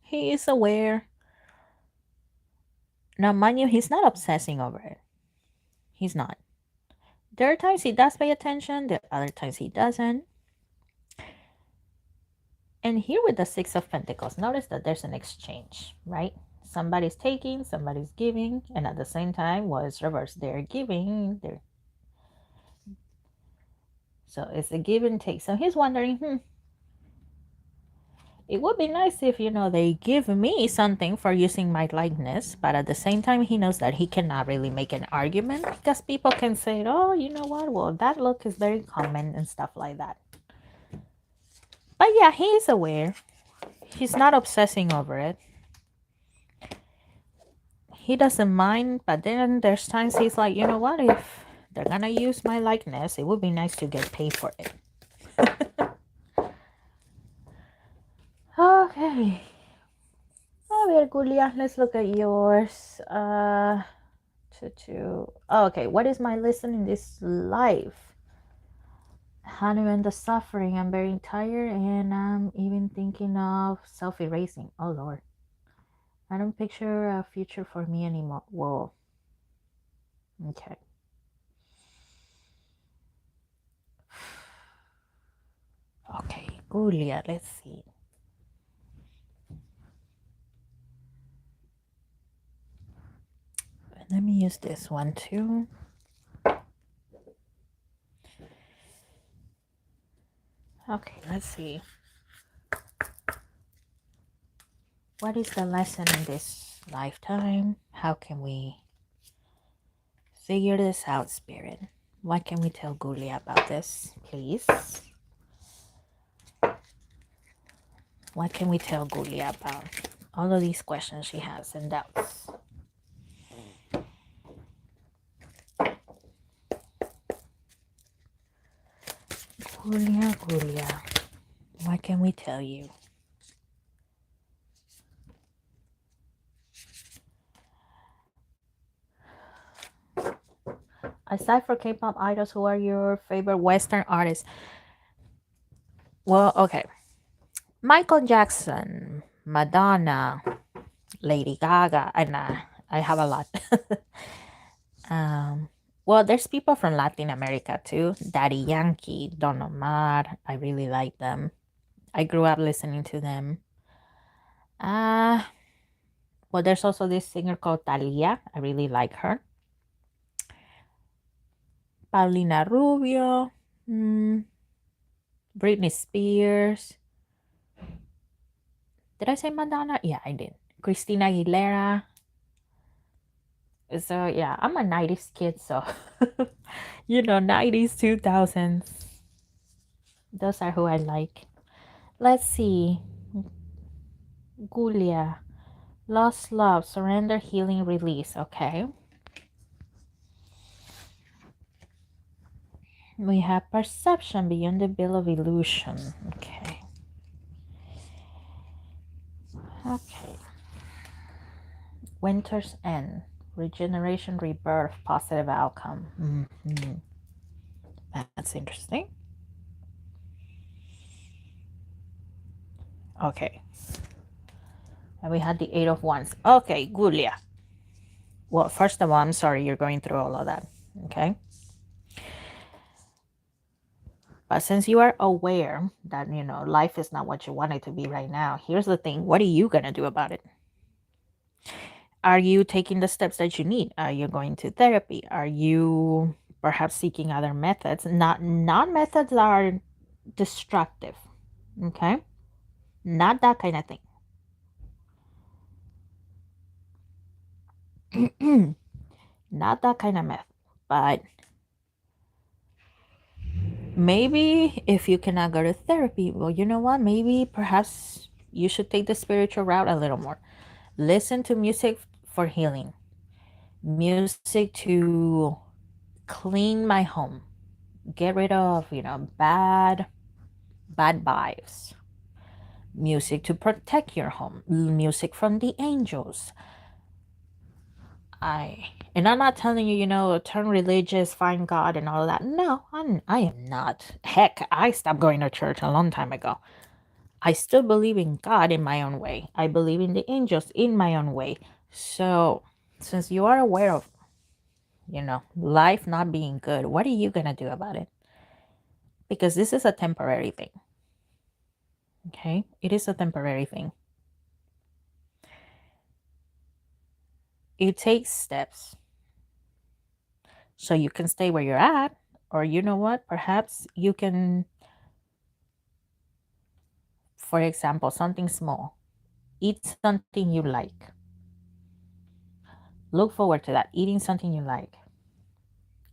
He is aware. Now, mind you, he's not obsessing over it. He's not. There are times he does pay attention. There are other times he doesn't. And here with the Six of Pentacles, notice that there's an exchange, right? Somebody's taking, somebody's giving, and at the same time, well, it's reversed. They're giving. So it's a give and take. So he's wondering, it would be nice if, they give me something for using my likeness, but at the same time, he knows that he cannot really make an argument because people can say, oh, you know what? Well, that look is very common and stuff like that. But yeah, he is aware. He's not obsessing over it. He doesn't mind, but then there's times he's like, you know what? If they're gonna use my likeness, it would be nice to get paid for it. Okay. A ver, Julia, let's look at yours. Oh, okay, what is my lesson in this life? How to end the suffering. I'm very tired and I'm even thinking of self-erasing. Oh, Lord. I don't picture a future for me anymore. Whoa. Okay. Okay, Julia, let's see. Let me use this one too. Okay, let's see. What is the lesson in this lifetime? How can we figure this out, Spirit? What can we tell Julia about this, please? What can we tell Julia about all of these questions she has and doubts? Julia, what can we tell you? Aside from K-pop idols, who are your favorite Western artists? Well, okay. Michael Jackson, Madonna, Lady Gaga, and I have a lot. Well, there's people from Latin America too. Daddy Yankee, Don Omar. I really like them. I grew up listening to them. Uh, well, there's also this singer called Thalia. I really like her. Paulina Rubio. Britney Spears. Did I say Madonna? Yeah, I did. Christina Aguilera. So, yeah, I'm a 90s kid, so, 90s, 2000s. Those are who I like. Let's see. Julia. Lost love, surrender, healing, release. Okay. We have perception beyond the veil of illusion. Okay. Okay. Winter's end. Regeneration, rebirth, positive outcome. That's interesting. Okay. And we had the Eight of Wands. Okay, Julia. Well, first of all, I'm sorry you're going through all of that. Okay. But since you are aware that, life is not what you want it to be right now, here's the thing. What are you going to do about it? Are you taking the steps that you need? Are you going to therapy? Are you perhaps seeking other methods? Not methods that are destructive. Okay. Not that kind of thing. Not that kind of method. But maybe if you cannot go to therapy, well, you know what? Maybe perhaps you should take the spiritual route a little more. Listen to music for healing. Music to clean my home. Get rid of, bad vibes. Music to protect your home. Music from the angels. And I'm not telling you, turn religious, find God and all of that. No, I am not. Heck, I stopped going to church a long time ago. I still believe in God in my own way. I believe in the angels in my own way. So, since you are aware of, life not being good, what are you going to do about it? Because this is a temporary thing. Okay? It is a temporary thing. It takes steps. So you can stay where you're at, or you know what? Perhaps you can, for example, something small. Eat something you like. Look forward to that, eating something you like.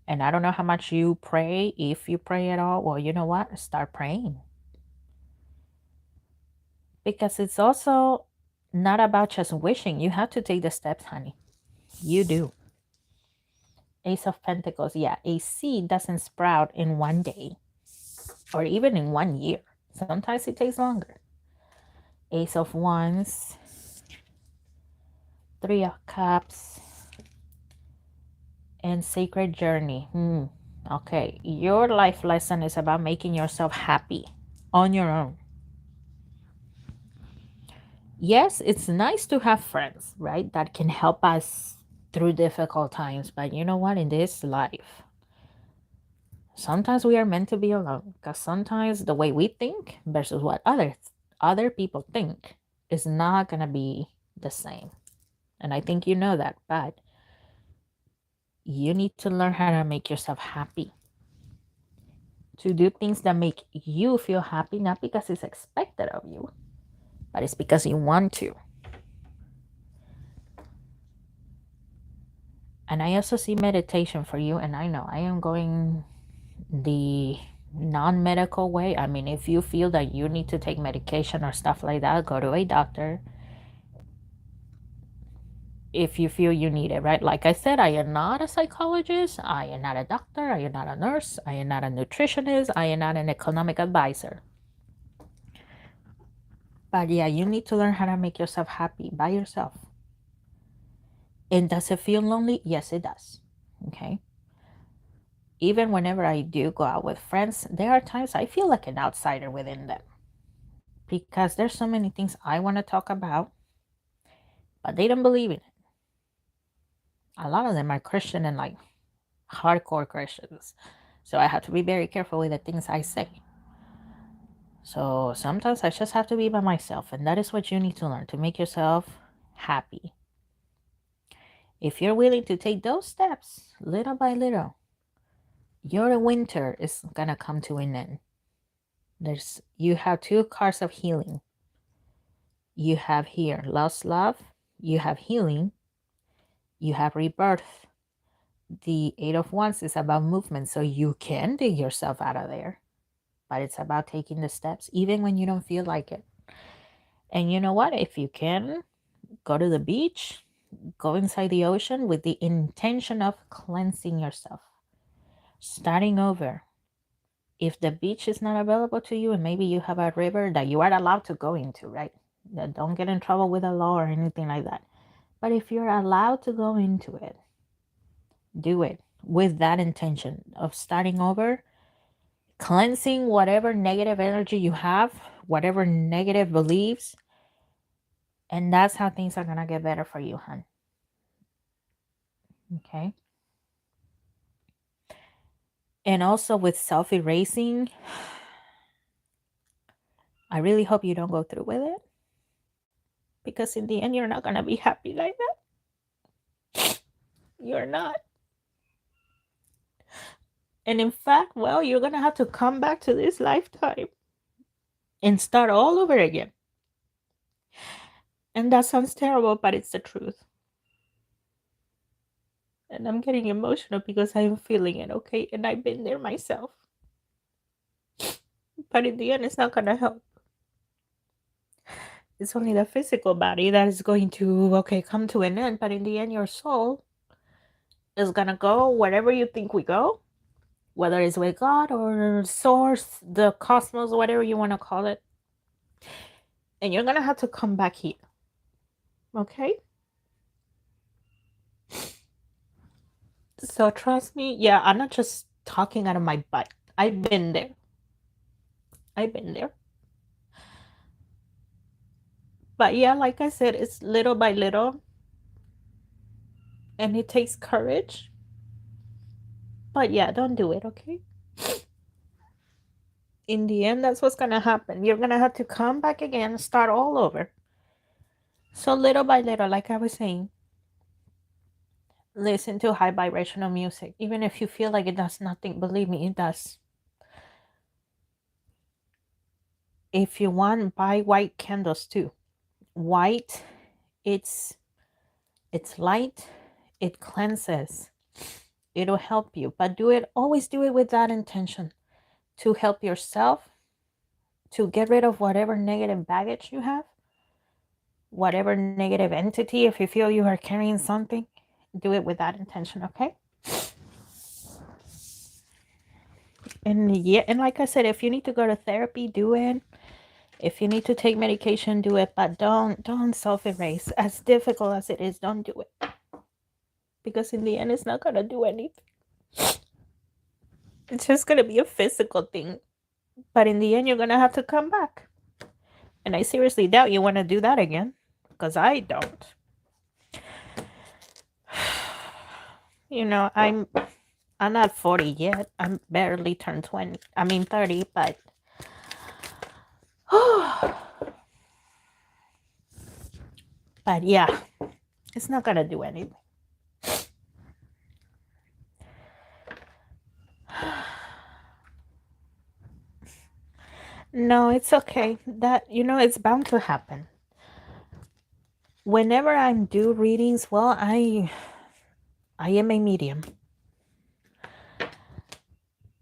And I don't know how much you pray, if you pray at all. Well, you know what? Start praying. Because it's also not about just wishing. You have to take the steps, honey. You do. Ace of Pentacles. Yeah, a seed doesn't sprout in one day or even in 1 year. Sometimes it takes longer. Ace of Wands. Three of Cups. And Sacred Journey. Okay, your life lesson is about making yourself happy on your own. Yes, it's nice to have friends, right? That can help us through difficult times. But you know what? In this life, sometimes we are meant to be alone. Because sometimes the way we think versus what other people think is not going to be the same. And I think you know that. But you need to learn how to make yourself happy. To do things that make you feel happy, not because it's expected of you, but it's because you want to. And I also see meditation for you, and I know I am going the non-medical way. I mean, if you feel that you need to take medication or stuff like that, go to a doctor if you feel you need it, right? Like I said, I am not a psychologist, I am not a doctor, I am not a nurse, I am not a nutritionist, I am not an economic advisor. But yeah, you need to learn how to make yourself happy by yourself. And does it feel lonely? Yes, it does. Okay. Even whenever I do go out with friends, there are times I feel like an outsider within them because there's so many things I want to talk about, but they don't believe in it. A lot of them are Christian and like hardcore Christians. So I have to be very careful with the things I say. So sometimes I just have to be by myself, and that is what you need to learn to make yourself happy. If you're willing to take those steps little by little, your winter is gonna come to an end. You have two cards of healing. You have here lost love, you have healing, you have rebirth. The Eight of Wands is about movement, so you can dig yourself out of there, but it's about taking the steps even when you don't feel like it. And you know what? If you can, go to the beach, go inside the ocean with the intention of cleansing yourself, starting over. If the beach is not available to you and maybe you have a river that you are allowed to go into, right? That don't get in trouble with the law or anything like that. But if you're allowed to go into it, do it with that intention of starting over, cleansing whatever negative energy you have, whatever negative beliefs, and that's how things are gonna get better for you, hon. Okay. And also with self-erasing, I really hope you don't go through with it, because in the end you're not gonna be happy like that. You're not. And in fact, well, you're gonna have to come back to this lifetime and start all over again. And that sounds terrible, but it's the truth. And I'm getting emotional because I'm feeling it, okay? And I've been there myself. But in the end, it's not gonna help. It's only the physical body that is going to, okay, come to an end. But in the end, your soul is gonna go wherever you think we go, whether it's with God or source, the cosmos, whatever you want to call it. And you're gonna have to come back here. Okay? So trust me, yeah, I'm not just talking out of my butt. I've been there. I've been there. But yeah, like I said, it's little by little. And it takes courage. But yeah, don't do it, okay? In the end, that's what's gonna happen. You're gonna have to come back again, start all over. So little by little, like I was saying, listen to high vibrational music. Even if you feel like it does nothing, believe me, it does. If you want, buy white candles too. White, it's light, it cleanses, it'll help you. But always do it with that intention, to help yourself, to get rid of whatever negative baggage you have, whatever negative entity. If you feel you are carrying something, do it with that intention, okay? And yeah, and like I said, if you need to go to therapy, do it. If you need to take medication, do it. But don't self-erase. As difficult as it is, don't do it, because in the end, it's not gonna do anything. It's just gonna be a physical thing. But in the end, you're gonna have to come back. And I seriously doubt you want to do that again, because I don't. You know, I'm not 40 yet. I'm barely turned 20. I mean 30, but but yeah, it's not gonna do anything. No, it's okay. That, it's bound to happen. Whenever I do readings, well, I am a medium.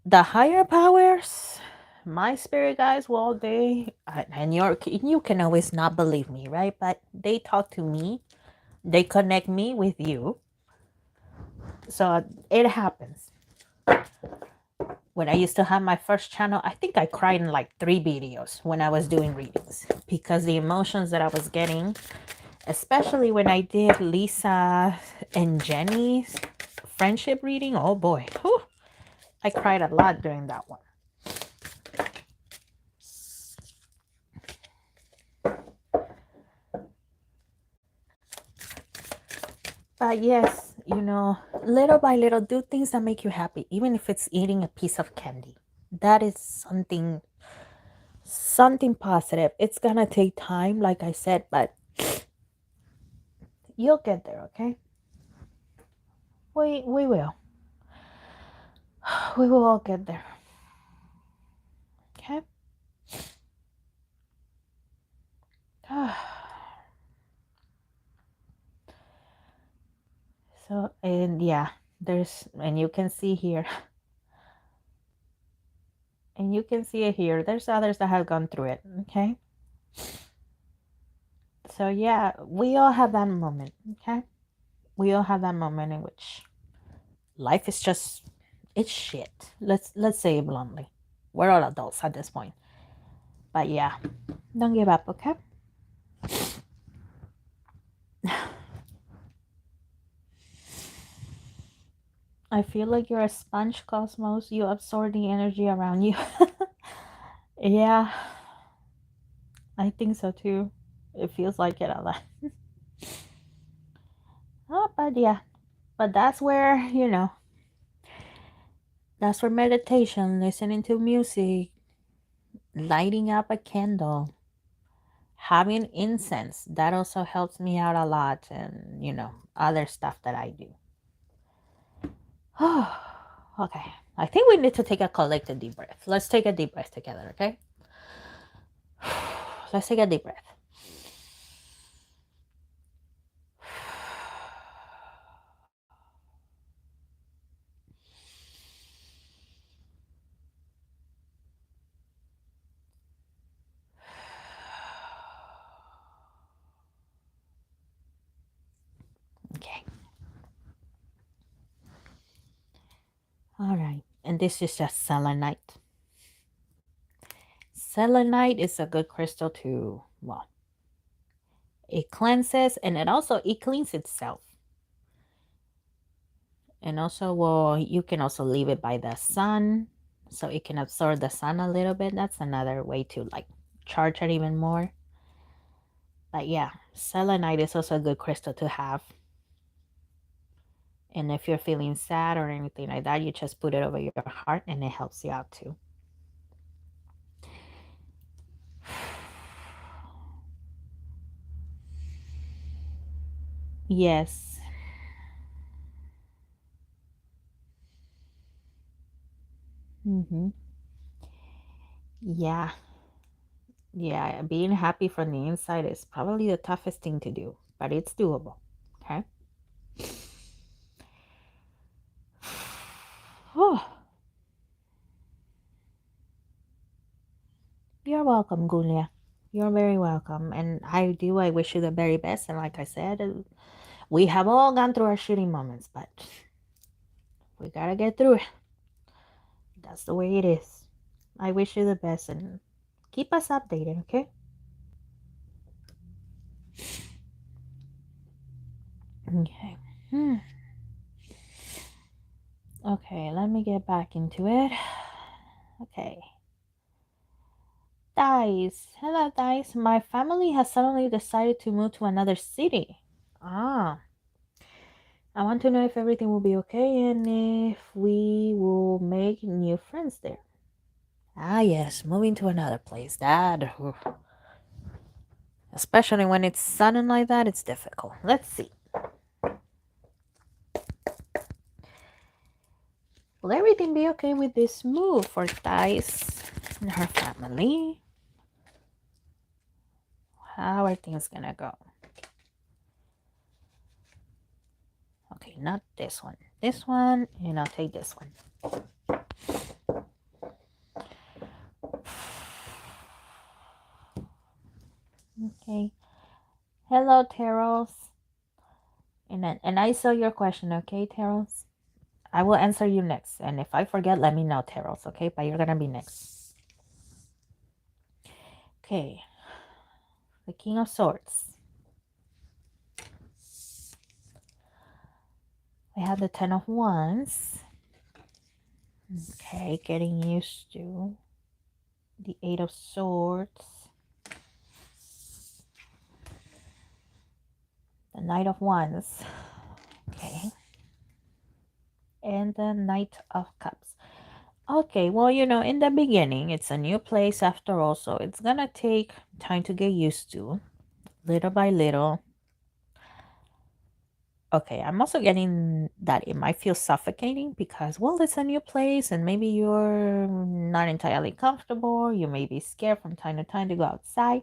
the higher powers, my spirit guides, well, and you can always not believe me, right? But they talk to me, they connect me with you. So it happens. When I used to have my first channel, I think I cried in like 3 videos when I was doing readings because the emotions that I was getting, especially when I did Lisa and Jenny's friendship reading, oh boy, whew, I cried a lot during that one. But yes, little by little, do things that make you happy, even if it's eating a piece of candy. That is something positive. It's gonna take time, like I said, but you'll get there, okay? We will. We will all get there. Okay? So, and yeah, and you can see here, and you can see it here. There's others that have gone through it, okay? So yeah, we all have that moment, okay? We all have that moment in which life is just, it's shit. Let's say it bluntly. We're all adults at this point. But yeah, don't give up, okay? I feel like you're a sponge, Cosmos. You absorb the energy around you. Yeah, I think so too. It feels like it a lot. Oh, but yeah. But that's where meditation, listening to music, lighting up a candle, having incense, that also helps me out a lot. And, other stuff that I do. Okay. I think we need to take a collective deep breath. Let's take a deep breath together, okay? Let's take a deep breath. Okay. All right. And this is just selenite. Selenite is a good crystal to, well, it cleanses and it cleans itself. And also, well, you can also leave it by the sun so it can absorb the sun a little bit. That's another way to like charge it even more. But yeah, selenite is also a good crystal to have. And if you're feeling sad or anything like that, you just put it over your heart and it helps you out too. Yes. Mm-hmm. Yeah. Yeah. Being happy from the inside is probably the toughest thing to do, but it's doable. Okay. Oh, you're welcome, Gulia. You're very welcome. And I wish you the very best. And like I said, we have all gone through our shitty moments, but we gotta get through it. That's the way it is. I wish you the best and keep us updated, okay? Okay. Okay, let me get back into it. Okay. Dice. Hello, Dice. My family has suddenly decided to move to another city. Ah. I want to know if everything will be okay and if we will make new friends there. Ah, yes, moving to another place. That, especially when it's sudden like that, it's difficult. Let's see. Will everything be okay with this move for Dice and her family? How are things gonna go? Okay, not this one. This one, and I'll take this one. Okay. Hello, Teros. And I saw your question, okay, Teros? I will answer you next. And if I forget, let me know, Teros, okay? But you're gonna be next. Okay. The King of Swords. We have the Ten of Wands. Okay, getting used to the Eight of Swords. The Knight of Wands. Okay. And the Knight of Cups. Okay, well, in the beginning, it's a new place after all, so it's gonna take time to get used to, little by little. Okay, I'm also getting that it might feel suffocating because, well, it's a new place and maybe you're not entirely comfortable. You may be scared from time to time to go outside,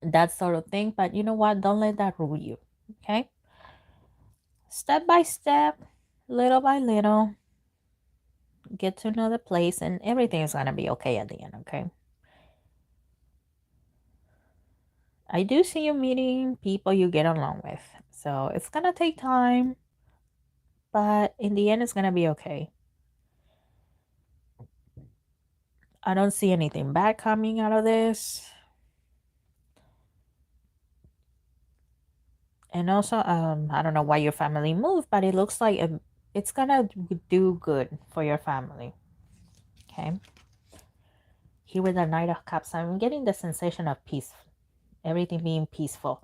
that sort of thing. But you know what? Don't let that rule you, okay? Step by step, little by little, get to know the place and everything is going to be okay at the end, okay? I do see you meeting people you get along with. So it's going to take time, but in the end, it's going to be okay. I don't see anything bad coming out of this. And also, I don't know why your family moved, but it looks like it's going to do good for your family. Okay. Here with the Knight of Cups, I'm getting the sensation of peace. Everything being peaceful.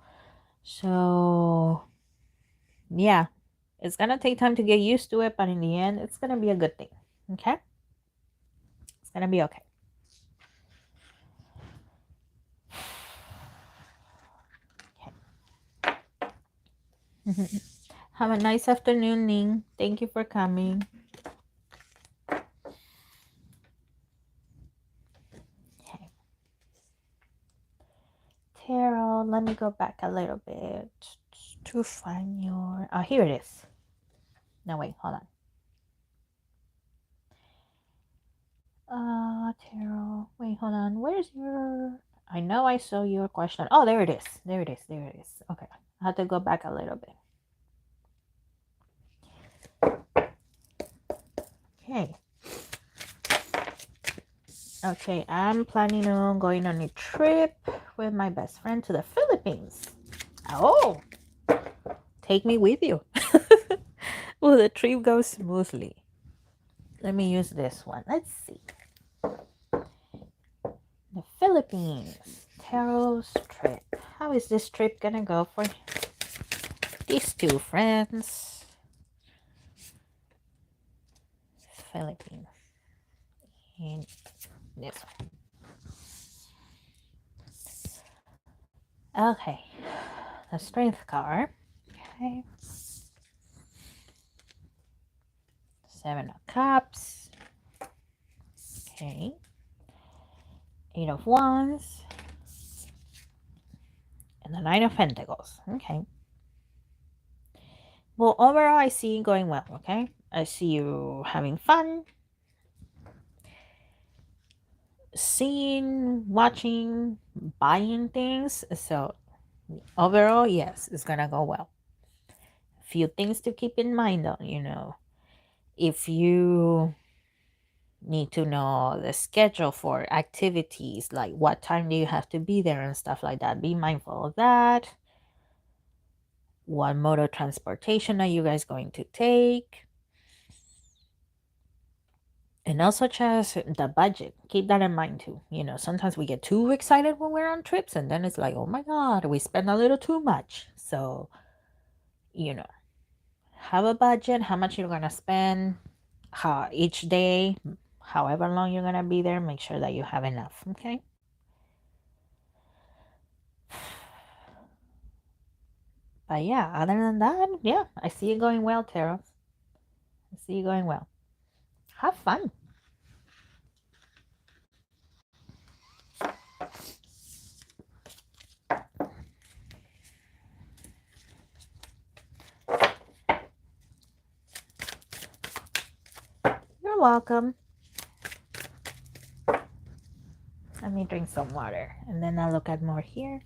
So, yeah. It's going to take time to get used to it, but in the end, it's going to be a good thing. Okay? It's going to be okay. Okay. Have a nice afternoon, Ning. Thank you for coming. Okay. Tarot, let me go back a little bit to find your... Oh, here it is. No, wait, hold on. Tarot. Wait, hold on. Where's your... I know I saw your question. Oh, there it is. There it is. There it is. Okay. I have to go back a little bit. Okay. Okay, I'm planning on going on a trip with my best friend to the Philippines. Oh, take me with you. Will the trip go smoothly? Let me use this one. Let's see. The Philippines. Tarot's trip. How is this trip gonna go for these two friends? Philippines. And this one. Okay. The Strength card. Okay. Seven of Cups. Okay. Eight of Wands. And the Nine of Pentacles. Okay. Well, overall, I see you going well, okay? I see you having fun. Seeing, watching, buying things. So, overall, yes, it's gonna go well. A few things to keep in mind, though, if you need to know the schedule for activities, like what time do you have to be there and stuff like that, be mindful of that. What mode of transportation are you guys going to take? And also just the budget. Keep that in mind too. Sometimes we get too excited when we're on trips and then it's like, oh my God, we spend a little too much. So, have a budget, how much you're going to spend, how each day, however long you're going to be there, make sure that you have enough, okay? But yeah, other than that, yeah, I see you going well, Tara. I see you going well. Have fun. You're welcome. I'm Let me drink some water and then I'll look at more here.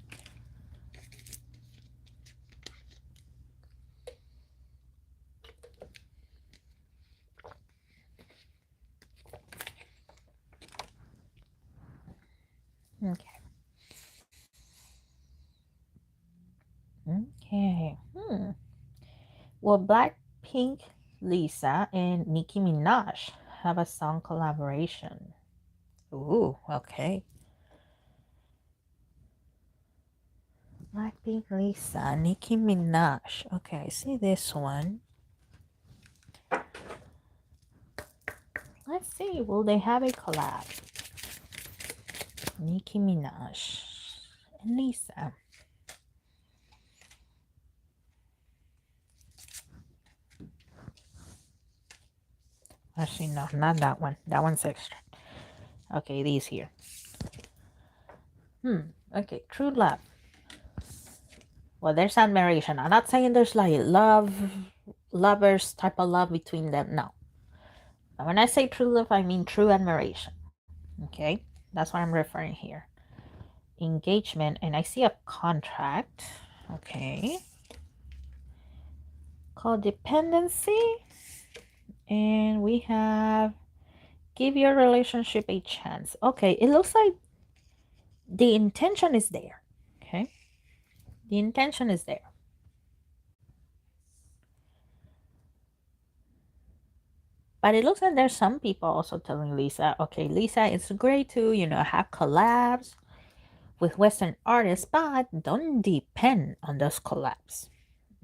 Okay. Okay. Well, Blackpink, Lisa, and Nicki Minaj have a song collaboration. Ooh, okay. Blackpink, Lisa, Nicki Minaj. Okay, I see this one. Let's see, will they have a collab? Nicki Minaj and Lisa. Actually, no, not that one. That one's extra. Okay, these here. Okay, true love. Well, there's admiration. I'm not saying there's like lovers type of love between them. No. But when I say true love, I mean true admiration. Okay, that's what I'm referring here. Engagement, and I see a contract. Okay. Codependency, and we have give your relationship a chance. Okay, it looks like the intention is there. Okay, the intention is there. But it looks like there's some people also telling Lisa, okay, Lisa, it's great to, have collabs with Western artists, but don't depend on those collabs.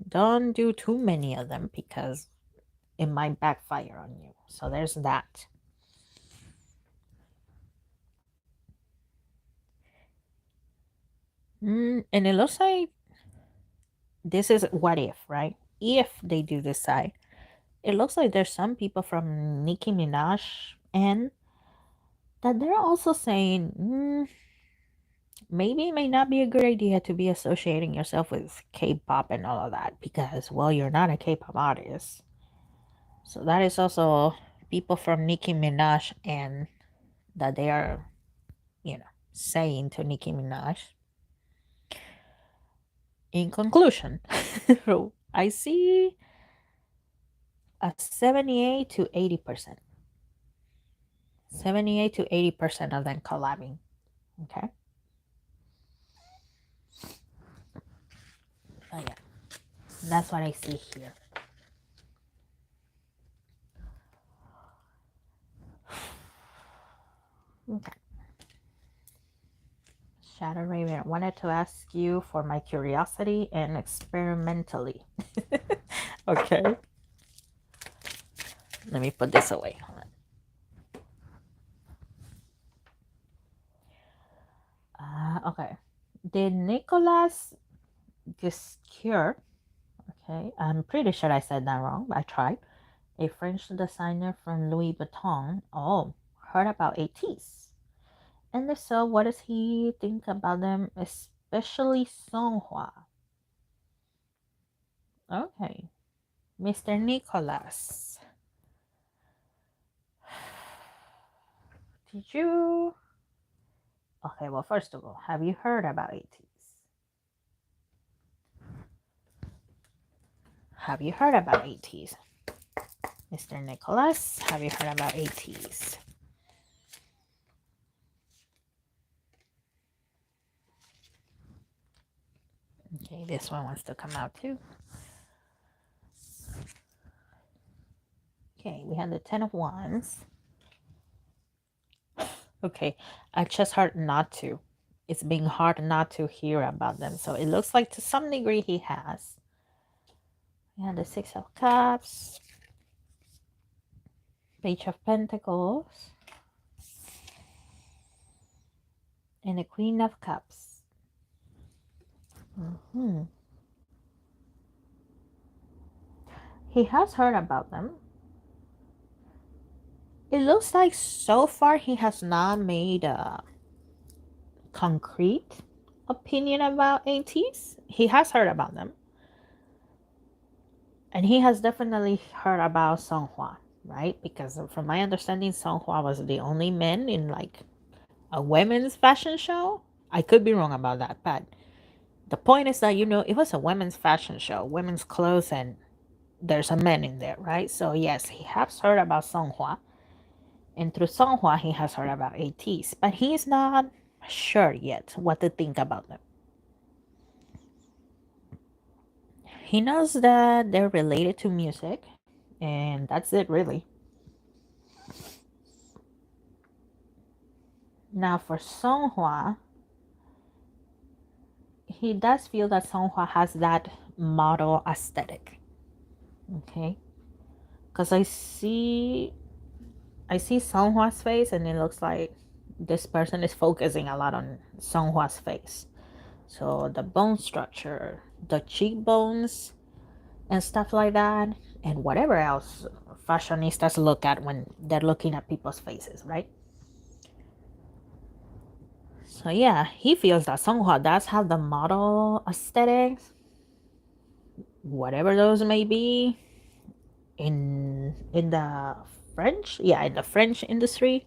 Don't do too many of them because it might backfire on you. So there's that. And it looks like this is what if, right? If they do decide, it looks like there's some people from Nicki Minaj and that they're also saying, maybe it may not be a good idea to be associating yourself with K-pop and all of that because, well, you're not a K-pop artist. So that is also people from Nicki Minaj and that they are, saying to Nicki Minaj. In conclusion, I see a 78 to 80%. 78 to 80% of them collabing. Okay. Oh yeah. That's what I see here. Okay. Shadow Raven, wanted to ask you for my curiosity and experimentally. Okay. Let me put this away. Hold on. Okay. Did Nicolas Giscure, okay, I'm pretty sure I said that wrong, but I tried, a French designer from Louis Vuitton, heard about ATEEZ? And if so, what does he think about them, especially Songhua? Okay. Mr. Nicholas. Did you... Okay, well, first of all, have you heard about ATEEZ? Have you heard about ATEEZ? Mr. Nicholas, have you heard about ATEEZ? Okay, this one wants to come out too. Okay, we have the 10 of Wands. Okay, I just hard not to. It's being hard not to hear about them. So it looks like to some degree he has. We have the 6 of Cups. Page of Pentacles. And the Queen of Cups. He has heard about them. It looks like so far he has not made a concrete opinion about ATEEZ. He has heard about them. And he has definitely heard about Songhua, right? Because from my understanding, Songhua was the only man in like a women's fashion show. I could be wrong about that, but the point is that, it was a women's fashion show, women's clothes, and there's a man in there, right? So yes, he has heard about Songhua, and through Songhua, he has heard about ATEEZ, but he's not sure yet what to think about them. He knows that they're related to music, and that's it, really. Now, for Songhua, he does feel that Songhua has that model aesthetic. Okay, because I see Songhua's face, and it looks like this person is focusing a lot on Songhua's face. So the bone structure, the cheekbones, and stuff like that, and whatever else fashionistas look at when they're looking at people's faces, right? So yeah, he feels that Songhua does have the model aesthetics, whatever those may be, in the French industry.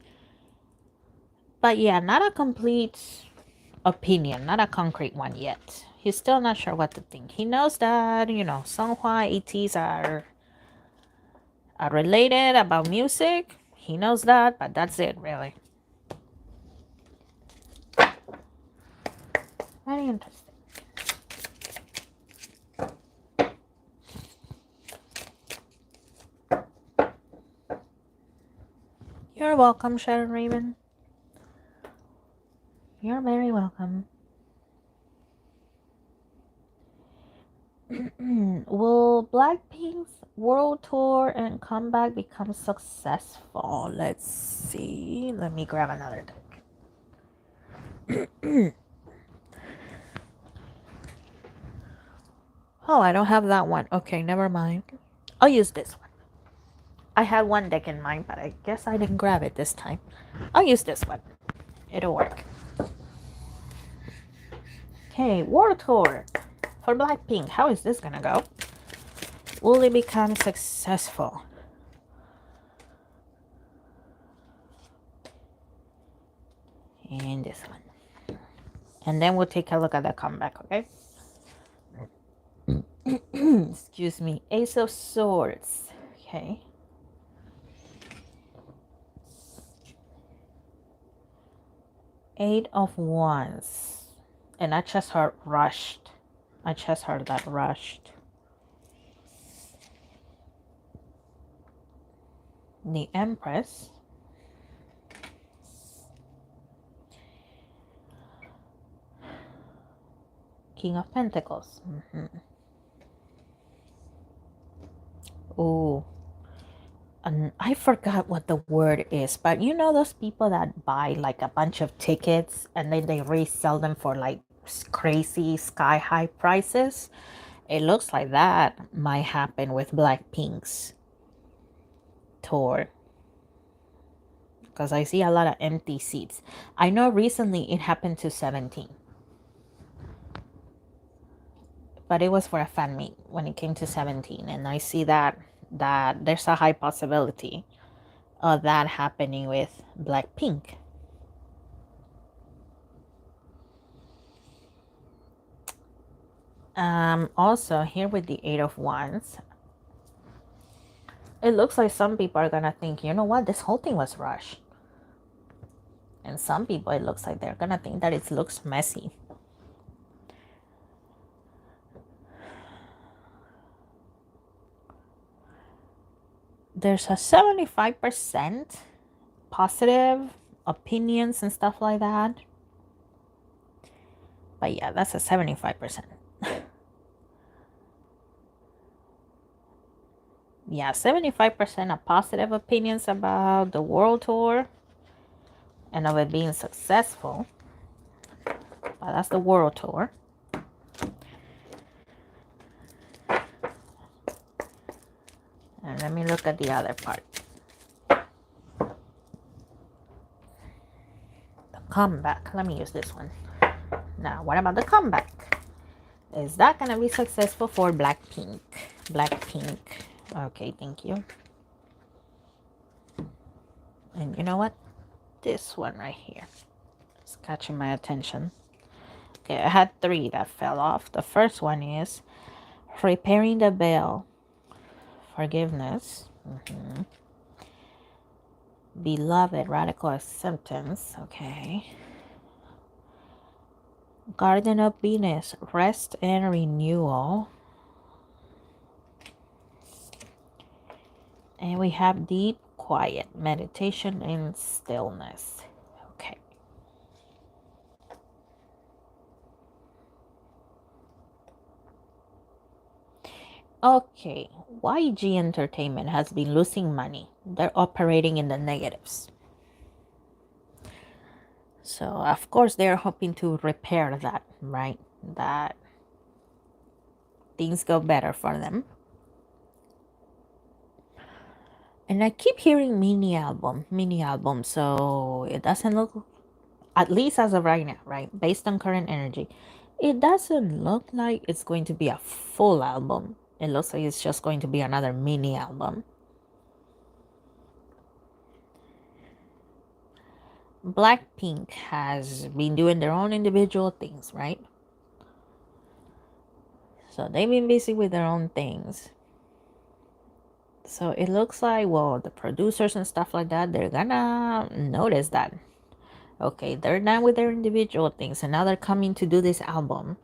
But yeah, not a complete opinion, not a concrete one yet. He's still not sure what to think. He knows that, Songhua, ATEEZ are related about music. He knows that, but that's it, really. Very interesting. You're welcome, Sharon Raven. You're very welcome. Will Blackpink's world tour and comeback become successful? Let's see. Let me grab another deck. Oh, I don't have that one. Okay, never mind. I'll use this one. I had one deck in mind, but I guess I didn't grab it this time. I'll use this one. It'll work. Okay, world tour for Blackpink. How is this gonna go? Will it become successful? And this one. And then we'll take a look at the comeback, okay? Excuse me. Ace of Swords. Okay. Eight of Wands. And I just heard rushed. I just heard that rushed. The Empress. King of Pentacles. Oh, and I forgot what the word is, but those people that buy like a bunch of tickets and then they resell them for like crazy sky high prices. It looks like that might happen with Blackpink's tour, because I see a lot of empty seats. I know recently it happened to 17, but it was for a fan meet when it came to 17, and I see that there's a high possibility of that happening with Blackpink. Also here with the Eight of Wands, it looks like some people are gonna think, you know what, this whole thing was rushed. And some people, it looks like they're gonna think that it looks messy. There's a 75% positive opinions and stuff like that. But yeah, that's a 75%. Yeah, 75% of positive opinions about the world tour and of it being successful. But that's the world tour. And let me look at the other part. The comeback. Let me use this one. Now, what about the comeback? Is that going to be successful for Blackpink? Blackpink. Okay, thank you. And you know what? This one right here. It's catching my attention. Okay, I had 3 that fell off. The first one is repairing the veil, forgiveness, beloved, radical acceptance. Okay. Garden of Venus, rest and renewal. And we have deep quiet, meditation and stillness. Okay. Okay, YG Entertainment has been losing money. They're operating in the negatives. So, of course, they're hoping to repair that, right? That things go better for them. And I keep hearing mini album. So it doesn't look, at least as of right now, right? Based on current energy, it doesn't look like it's going to be a full album. It looks like it's just going to be another mini album. Blackpink has been doing their own individual things, right? So they've been busy with their own things. So it looks like, well, the producers and stuff like that, they're gonna notice that. Okay, they're done with their individual things and now they're coming to do this album.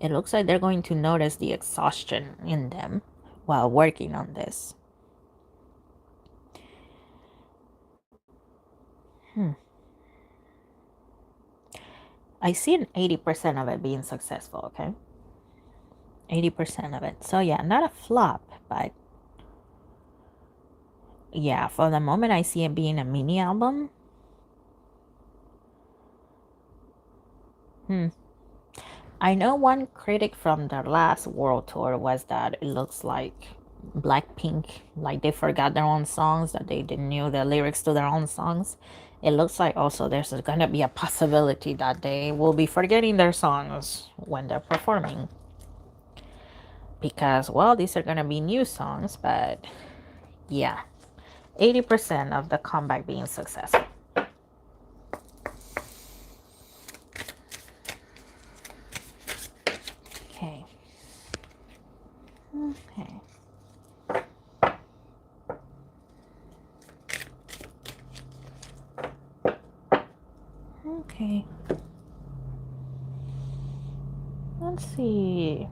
It looks like they're going to notice the exhaustion in them while working on this. I see an 80% of it being successful, okay? 80% of it. So yeah, not a flop, but yeah, for the moment I see it being a mini album. I know one critic from their last world tour was that it looks like Blackpink, like they forgot their own songs, that they didn't know the lyrics to their own songs. It looks like also there's gonna be a possibility that they will be forgetting their songs when they're performing. Because, well, these are gonna be new songs, but yeah, 80% of the comeback being successful. Okay. Okay. Okay. Let's see.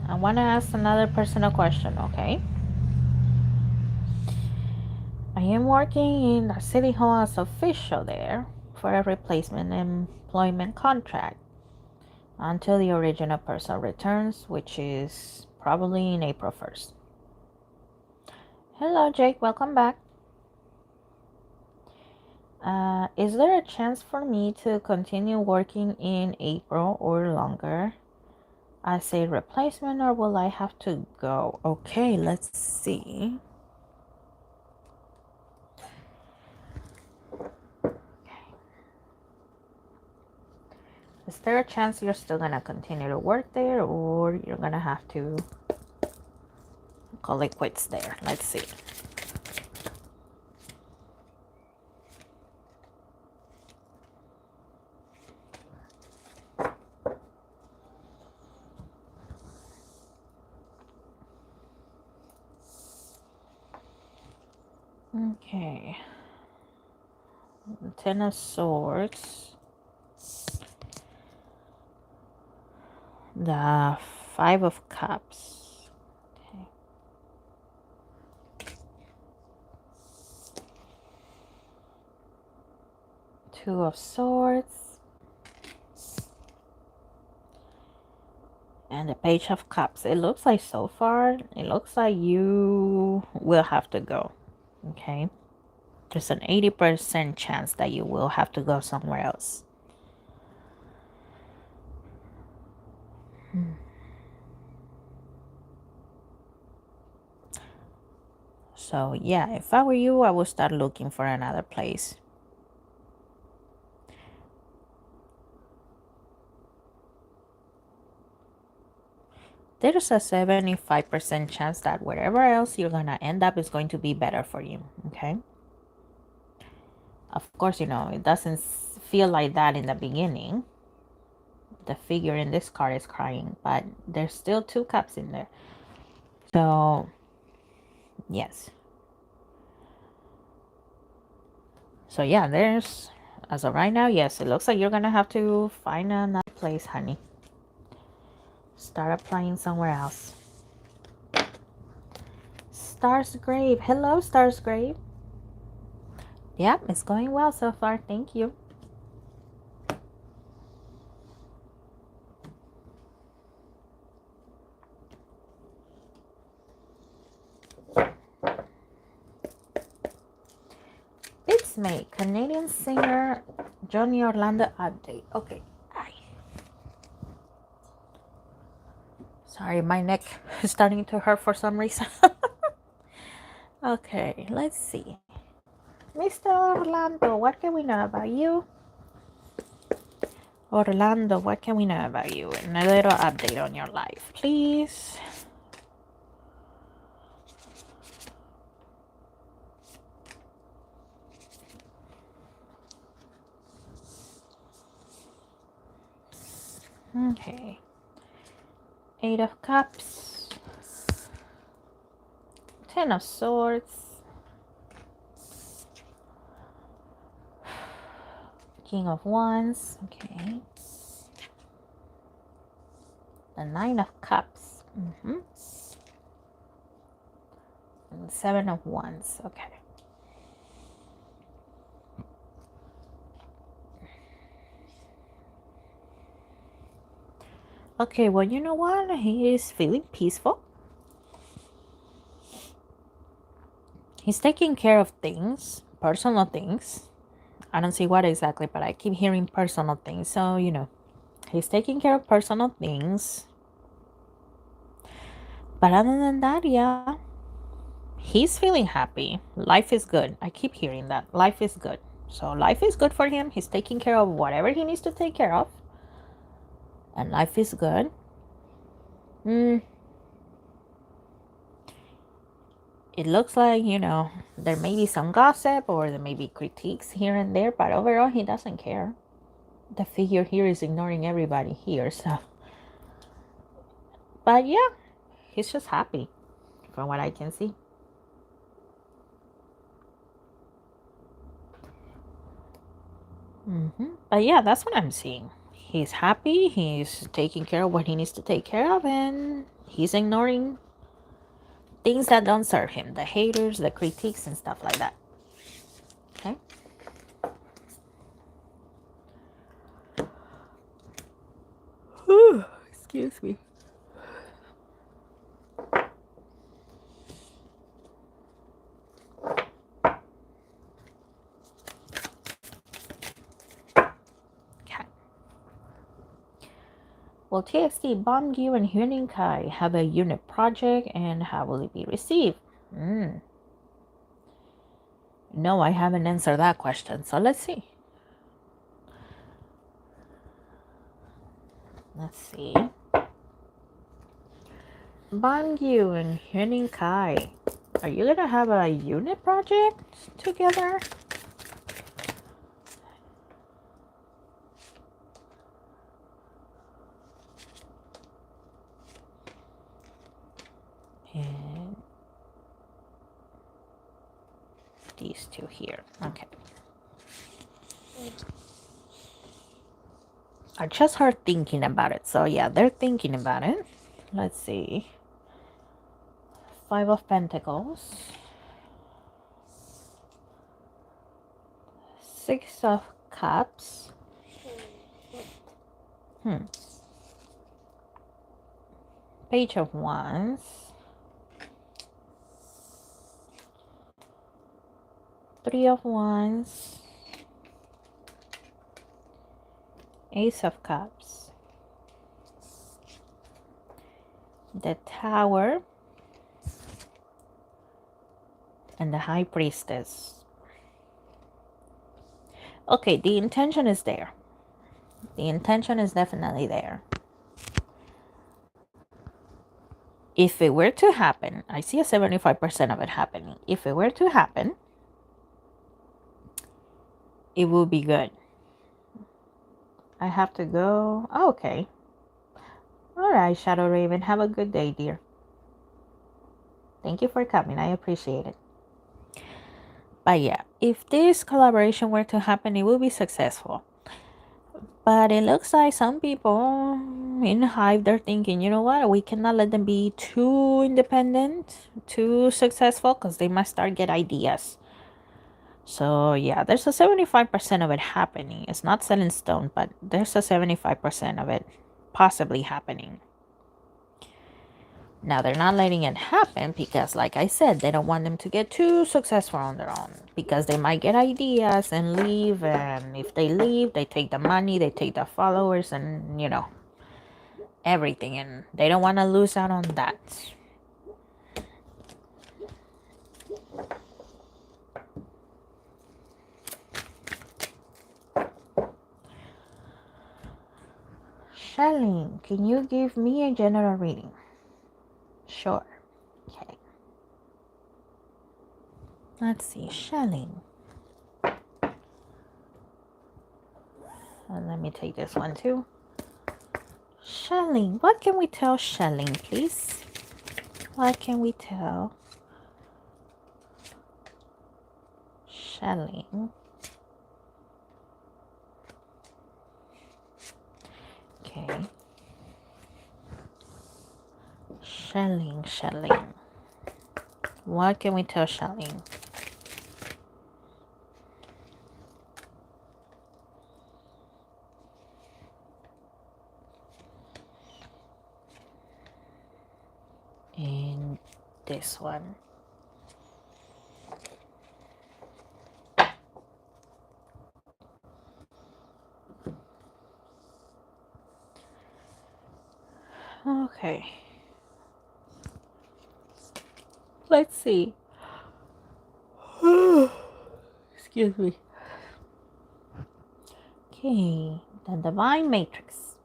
I want to ask another personal question, okay? I am working in the City Hall as official there for a replacement employment contract until the original person returns, which is probably in April 1st. Hello, Jake. Welcome back. Is there a chance for me to continue working in April or longer as a replacement, or will I have to go? Okay, let's see. Is there a chance you're still gonna continue to work there, or you're gonna have to call it quits there? Let's see. Okay. Ten of Swords. The Five of Cups. Okay. Two of Swords. And the Page of Cups. It looks like so far, it looks like you will have to go. Okay. There's an 80% chance that you will have to go somewhere else. So yeah, if I were you, I would start looking for another place. There's a 75% chance that wherever else you're gonna end up is going to be better for you, okay? Of course, you know, it doesn't feel like that in the beginning. The figure in this card is crying, but there's still 2 cups in there. So, yes. So, yeah, there's, as of right now, yes, it looks like you're going to have to find another place, honey. Start applying somewhere else. Star's Grave. Hello, Star's Grave. Yep, it's going well so far. Thank you. It's me, Canadian singer Johnny Orlando update. Okay. Sorry, my neck is starting to hurt for some reason. Okay, let's see. Mr. Orlando, what can we know about you? Orlando, what can we know about you? And a little update on your life, please. Okay. 8 of Cups. 10 of Swords. King of Wands. Okay. The 9 of Cups. And 7 of Wands. Okay. Okay, well, you know what? He is feeling peaceful. He's taking care of things, personal things. I don't see what exactly, but I keep hearing personal things. So, you know, he's taking care of personal things. But other than that, yeah, he's feeling happy. Life is good. I keep hearing that. Life is good. So life is good for him. He's taking care of whatever he needs to take care of. And life is good. It looks like, you know, there may be some gossip or there may be critiques here and there, but overall he doesn't care. The figure here is ignoring everybody here, so. But yeah, he's just happy from what I can see. But yeah, that's what I'm seeing. He's happy, he's taking care of what he needs to take care of, and he's ignoring things that don't serve him, the haters, the critiques, and stuff like that. Okay. Excuse me. Will TXT Bongyu and Hyunin Kai have a unit project, and how will it be received? No, I haven't answered that question, so let's see. Let's see. Bongyu and Hyunin Kai, are you gonna have a unit project together? And these two here. Okay. I just heard thinking about it. So yeah, they're thinking about it. Let's see. 5 of Pentacles. 6 of Cups. Page of Wands. 3 of Wands. Ace of Cups. The Tower. And the High Priestess. Okay, the intention is there. The intention is definitely there. If it were to happen, I see a 75% of it happening. If it were to happen, it will be good. I have to go. Oh, okay. All right, Shadow Raven. Have a good day, dear. Thank you for coming. I appreciate it. But yeah, if this collaboration were to happen, it will be successful. But it looks like some people in Hive, they're thinking, you know what, we cannot let them be too independent, too successful, because they might start get ideas. So yeah, there's a 75% of it happening. It's not set in stone, but there's a 75% of it possibly happening. Now they're not letting it happen because, like I said, they don't want them to get too successful on their own, because they might get ideas and leave, and if they leave, they take the money, they take the followers, and you know, everything, and they don't want to lose out on that. Shelly, can you give me a general reading? Sure. Okay. Let's see, Shelly. And let me take this one too. Shelly, what can we tell Shelly, please? What can we tell Shelly? Okay. Shelly. What can we tell Shelly? And this one. Okay. Let's see. Excuse me. Okay, the Divine Matrix.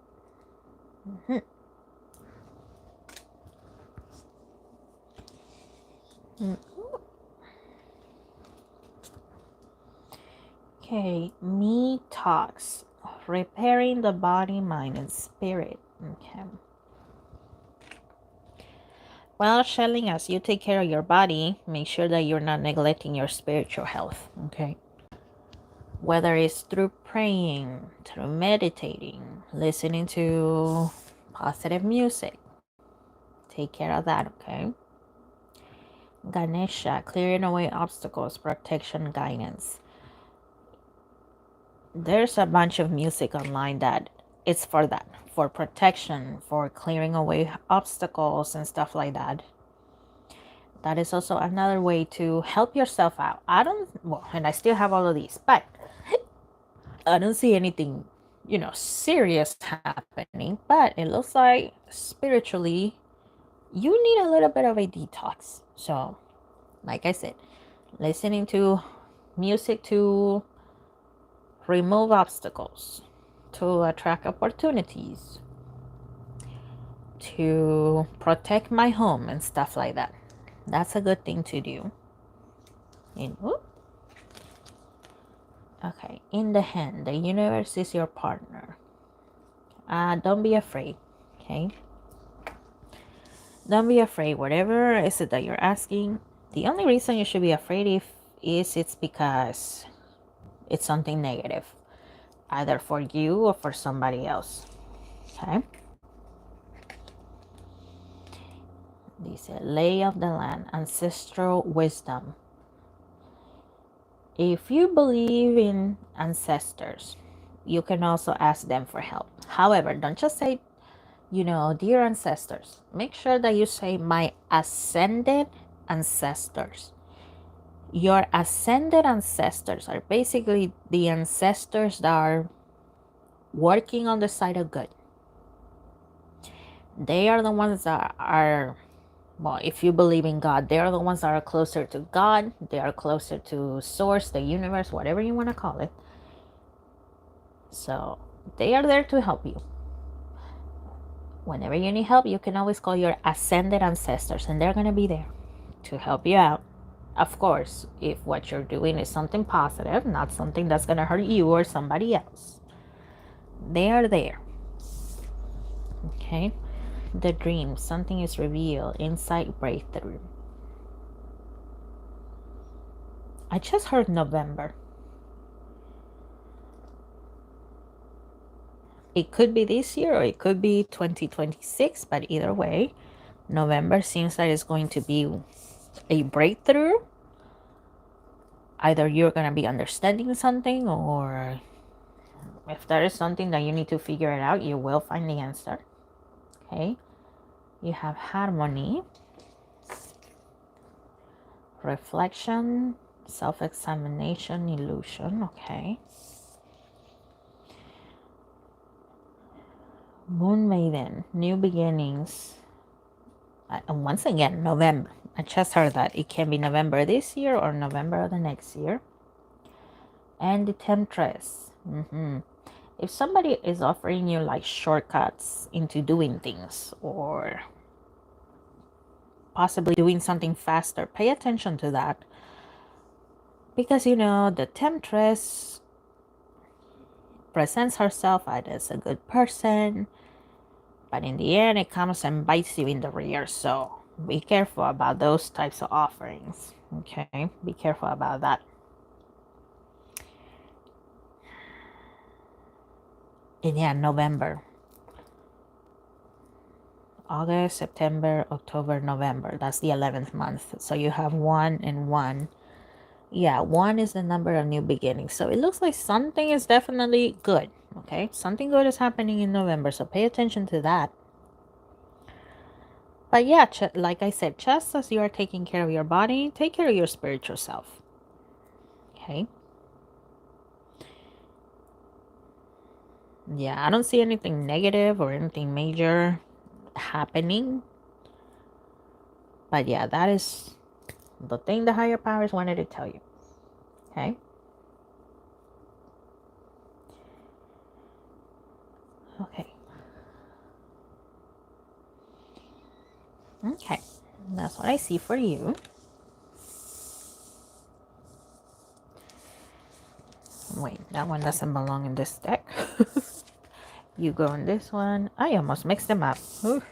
Okay, me talks. Repairing the body, mind, and spirit. Okay. Well, Shelly, as you take care of your body, make sure that you're not neglecting your spiritual health. Okay. Whether it's through praying, through meditating, listening to positive music. Take care of that, okay? Ganesha, clearing away obstacles, protection, guidance. There's a bunch of music online that it's for that, for protection, for clearing away obstacles and stuff like that. That is also another way to help yourself out. And I still have all of these, but I don't see anything, serious happening. But it looks like spiritually, you need a little bit of a detox. So, like I said, listening to music to remove obstacles, to attract opportunities, to protect my home and stuff like that. That's a good thing to do. Okay, in the hand, the universe is your partner. Don't be afraid, okay? Don't be afraid. Whatever is it that you're asking, the only reason you should be afraid is it's because it's something negative, either for you or for somebody else. Okay. Dice, lay of the land, ancestral wisdom. If you believe in ancestors, you can also ask them for help. However, don't just say, dear ancestors. Make sure that you say my ascended ancestors. Your ascended ancestors are basically the ancestors that are working on the side of good. They are the ones that are, well, if you believe in God, they are the ones that are closer to God. They are closer to source, the universe, whatever you want to call it. So they are there to help you. Whenever you need help, you can always call your ascended ancestors, and they're going to be there to help you out. Of course, if what you're doing is something positive, not something that's going to hurt you or somebody else. They are there. Okay. The dream, something is revealed, insight breakthrough. I just heard November. It could be this year or it could be 2026, but either way, November seems that it's going to be a breakthrough. Either you're going to be understanding something, or if there is something that you need to figure it out, you will find the answer. Okay. You have harmony, reflection, self-examination, illusion. Okay. Moon Maiden, new beginnings. And once again, November. I just heard that it can be November this year or November of the next year. And the Temptress. If somebody is offering you like shortcuts into doing things, or possibly doing something faster, pay attention to that. Because, you know, the Temptress presents herself as a good person, but in the end, it comes and bites you in the rear. So be careful about those types of offerings. Okay, be careful about that. And yeah, November, August, September, October, November. That's the 11th month. So you have 1 and 1. Yeah, 1 is the number of new beginnings. So it looks like something is definitely good. Okay, something good is happening in November. So pay attention to that. But yeah, like I said, just as you are taking care of your body, take care of your spiritual self. Okay. Yeah, I don't see anything negative or anything major happening. But yeah, that is the thing the higher powers wanted to tell you. Okay. Okay. Okay. That's what I see for you. Wait, that one doesn't belong in this deck. You go in this one. I almost mixed them up. Oof.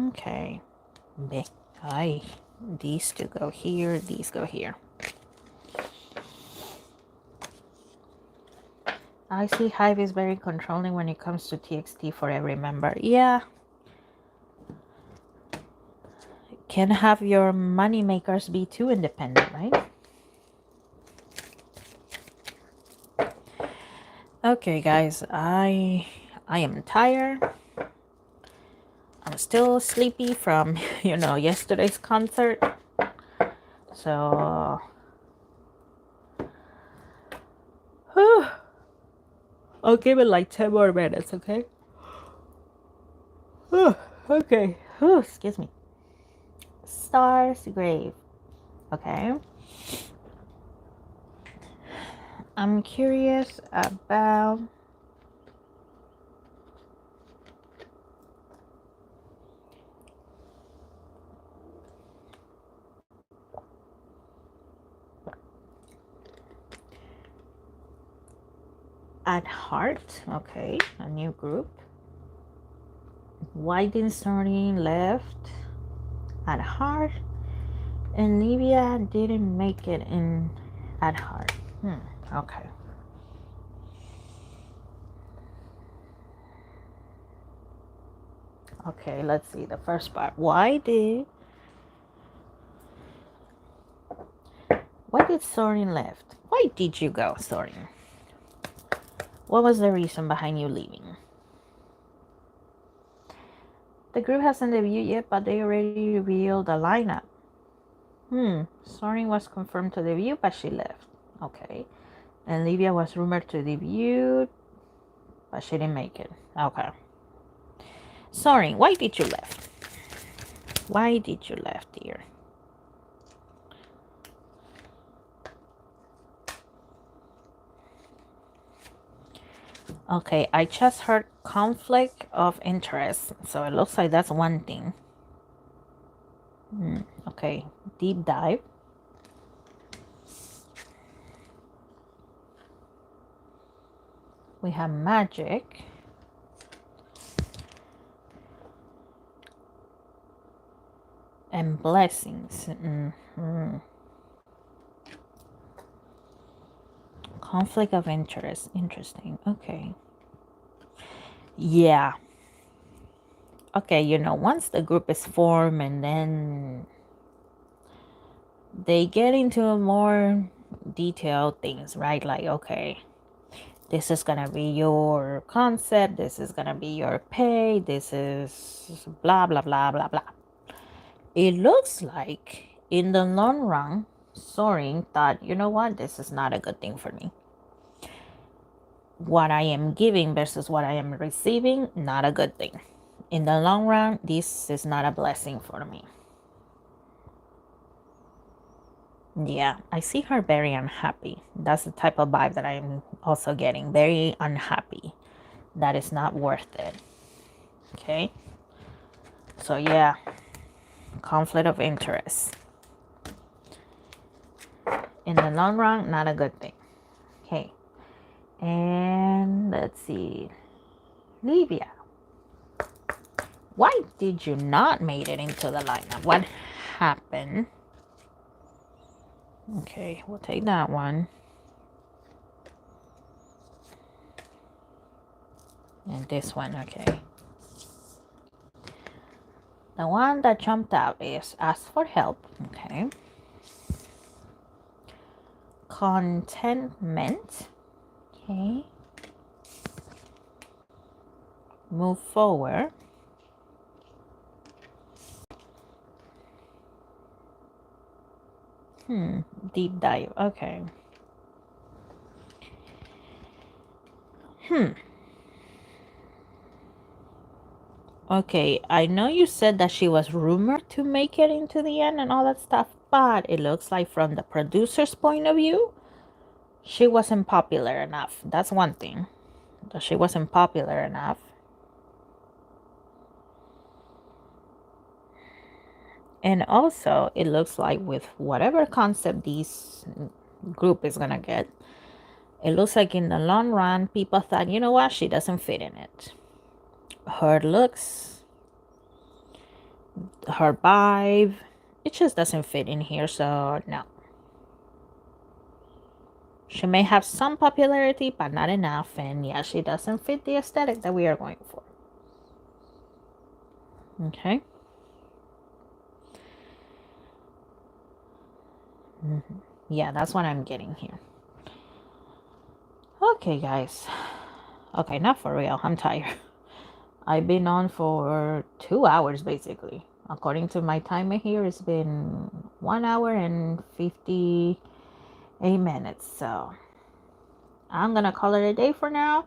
Okay. These two go here. These go here. I see Hive is very controlling when it comes to TXT for every member. Yeah. Can have your money makers be too independent, right? Okay, guys, I am tired. I'm still sleepy from, you know, yesterday's concert. So, I'll give it like 10 more minutes, okay? Okay. Excuse me. Star's Grave. Okay. I'm curious about At Heart. Okay, a new group. Widen Sorting left At Heart, and Livia didn't make it in At Heart. Okay. Okay, let's see the first part. Why did Soren left? Why did you go, Soren? What was the reason behind you leaving? The group hasn't debuted yet, but they already revealed the lineup. Soren was confirmed to debut, but she left. Okay. And Livia was rumored to debut, but she didn't make it. Okay. Soren, why did you left? Why did you left, dear? Okay, I just heard conflict of interest, so it looks like that's one thing. Okay, deep dive. We have magic. And blessings. Conflict of interest. Interesting. Okay. Yeah. Okay, you know, once the group is formed and then they get into more detailed things, right? Like, okay, this is gonna be your concept, this is gonna be your pay, this is blah blah blah blah blah. It looks like in the long run, Soaring thought, you know what, this is not a good thing for me. What I am giving versus what I am receiving, not a good thing. In the long run, this is not a blessing for me. Yeah, I see her very unhappy. That's the type of vibe that I'm also getting. Very unhappy. That is not worth it. Okay. So yeah, conflict of interest. In the long run, not a good thing. Okay. And let's see. Livia. Why did you not make it into the lineup? What happened? Okay, we'll take that one. And this one, okay. The one that jumped out is ask for help. Okay. Contentment. Okay. Move forward. Deep dive. Okay. Okay, I know you said that she was rumored to make it into the end and all that stuff, but it looks like from the producer's point of view, she wasn't popular enough. That's one thing. That she wasn't popular enough. And also, it looks like with whatever concept this group is gonna get, it looks like in the long run, people thought, you know what, she doesn't fit in it. Her looks, her vibe, it just doesn't fit in here, so no. She may have some popularity, but not enough, and yeah, she doesn't fit the aesthetic that we are going for. Okay. Yeah, that's what I'm getting here. Okay, guys. Okay, not for real. I'm tired. I've been on for 2 hours, basically. According to my timer here, it's been 1 hour and 58 minutes. So I'm going to call it a day for now.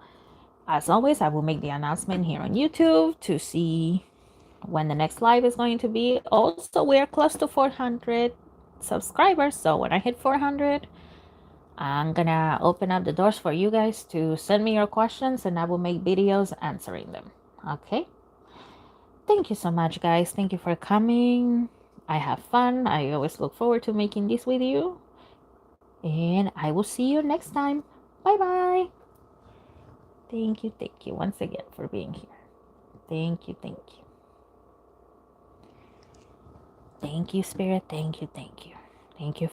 As always, I will make the announcement here on YouTube to see when the next live is going to be. Also, we're close to 400 subscribers. So when I hit 400, I'm going to open up the doors for you guys to send me your questions and I will make videos answering them. Okay? Thank you so much, guys. Thank you for coming. I have fun. I always look forward to making this with you. And I will see you next time. Bye-bye. Thank you once again for being here. Thank you. Thank you, Spirit. Thank you. Thank you.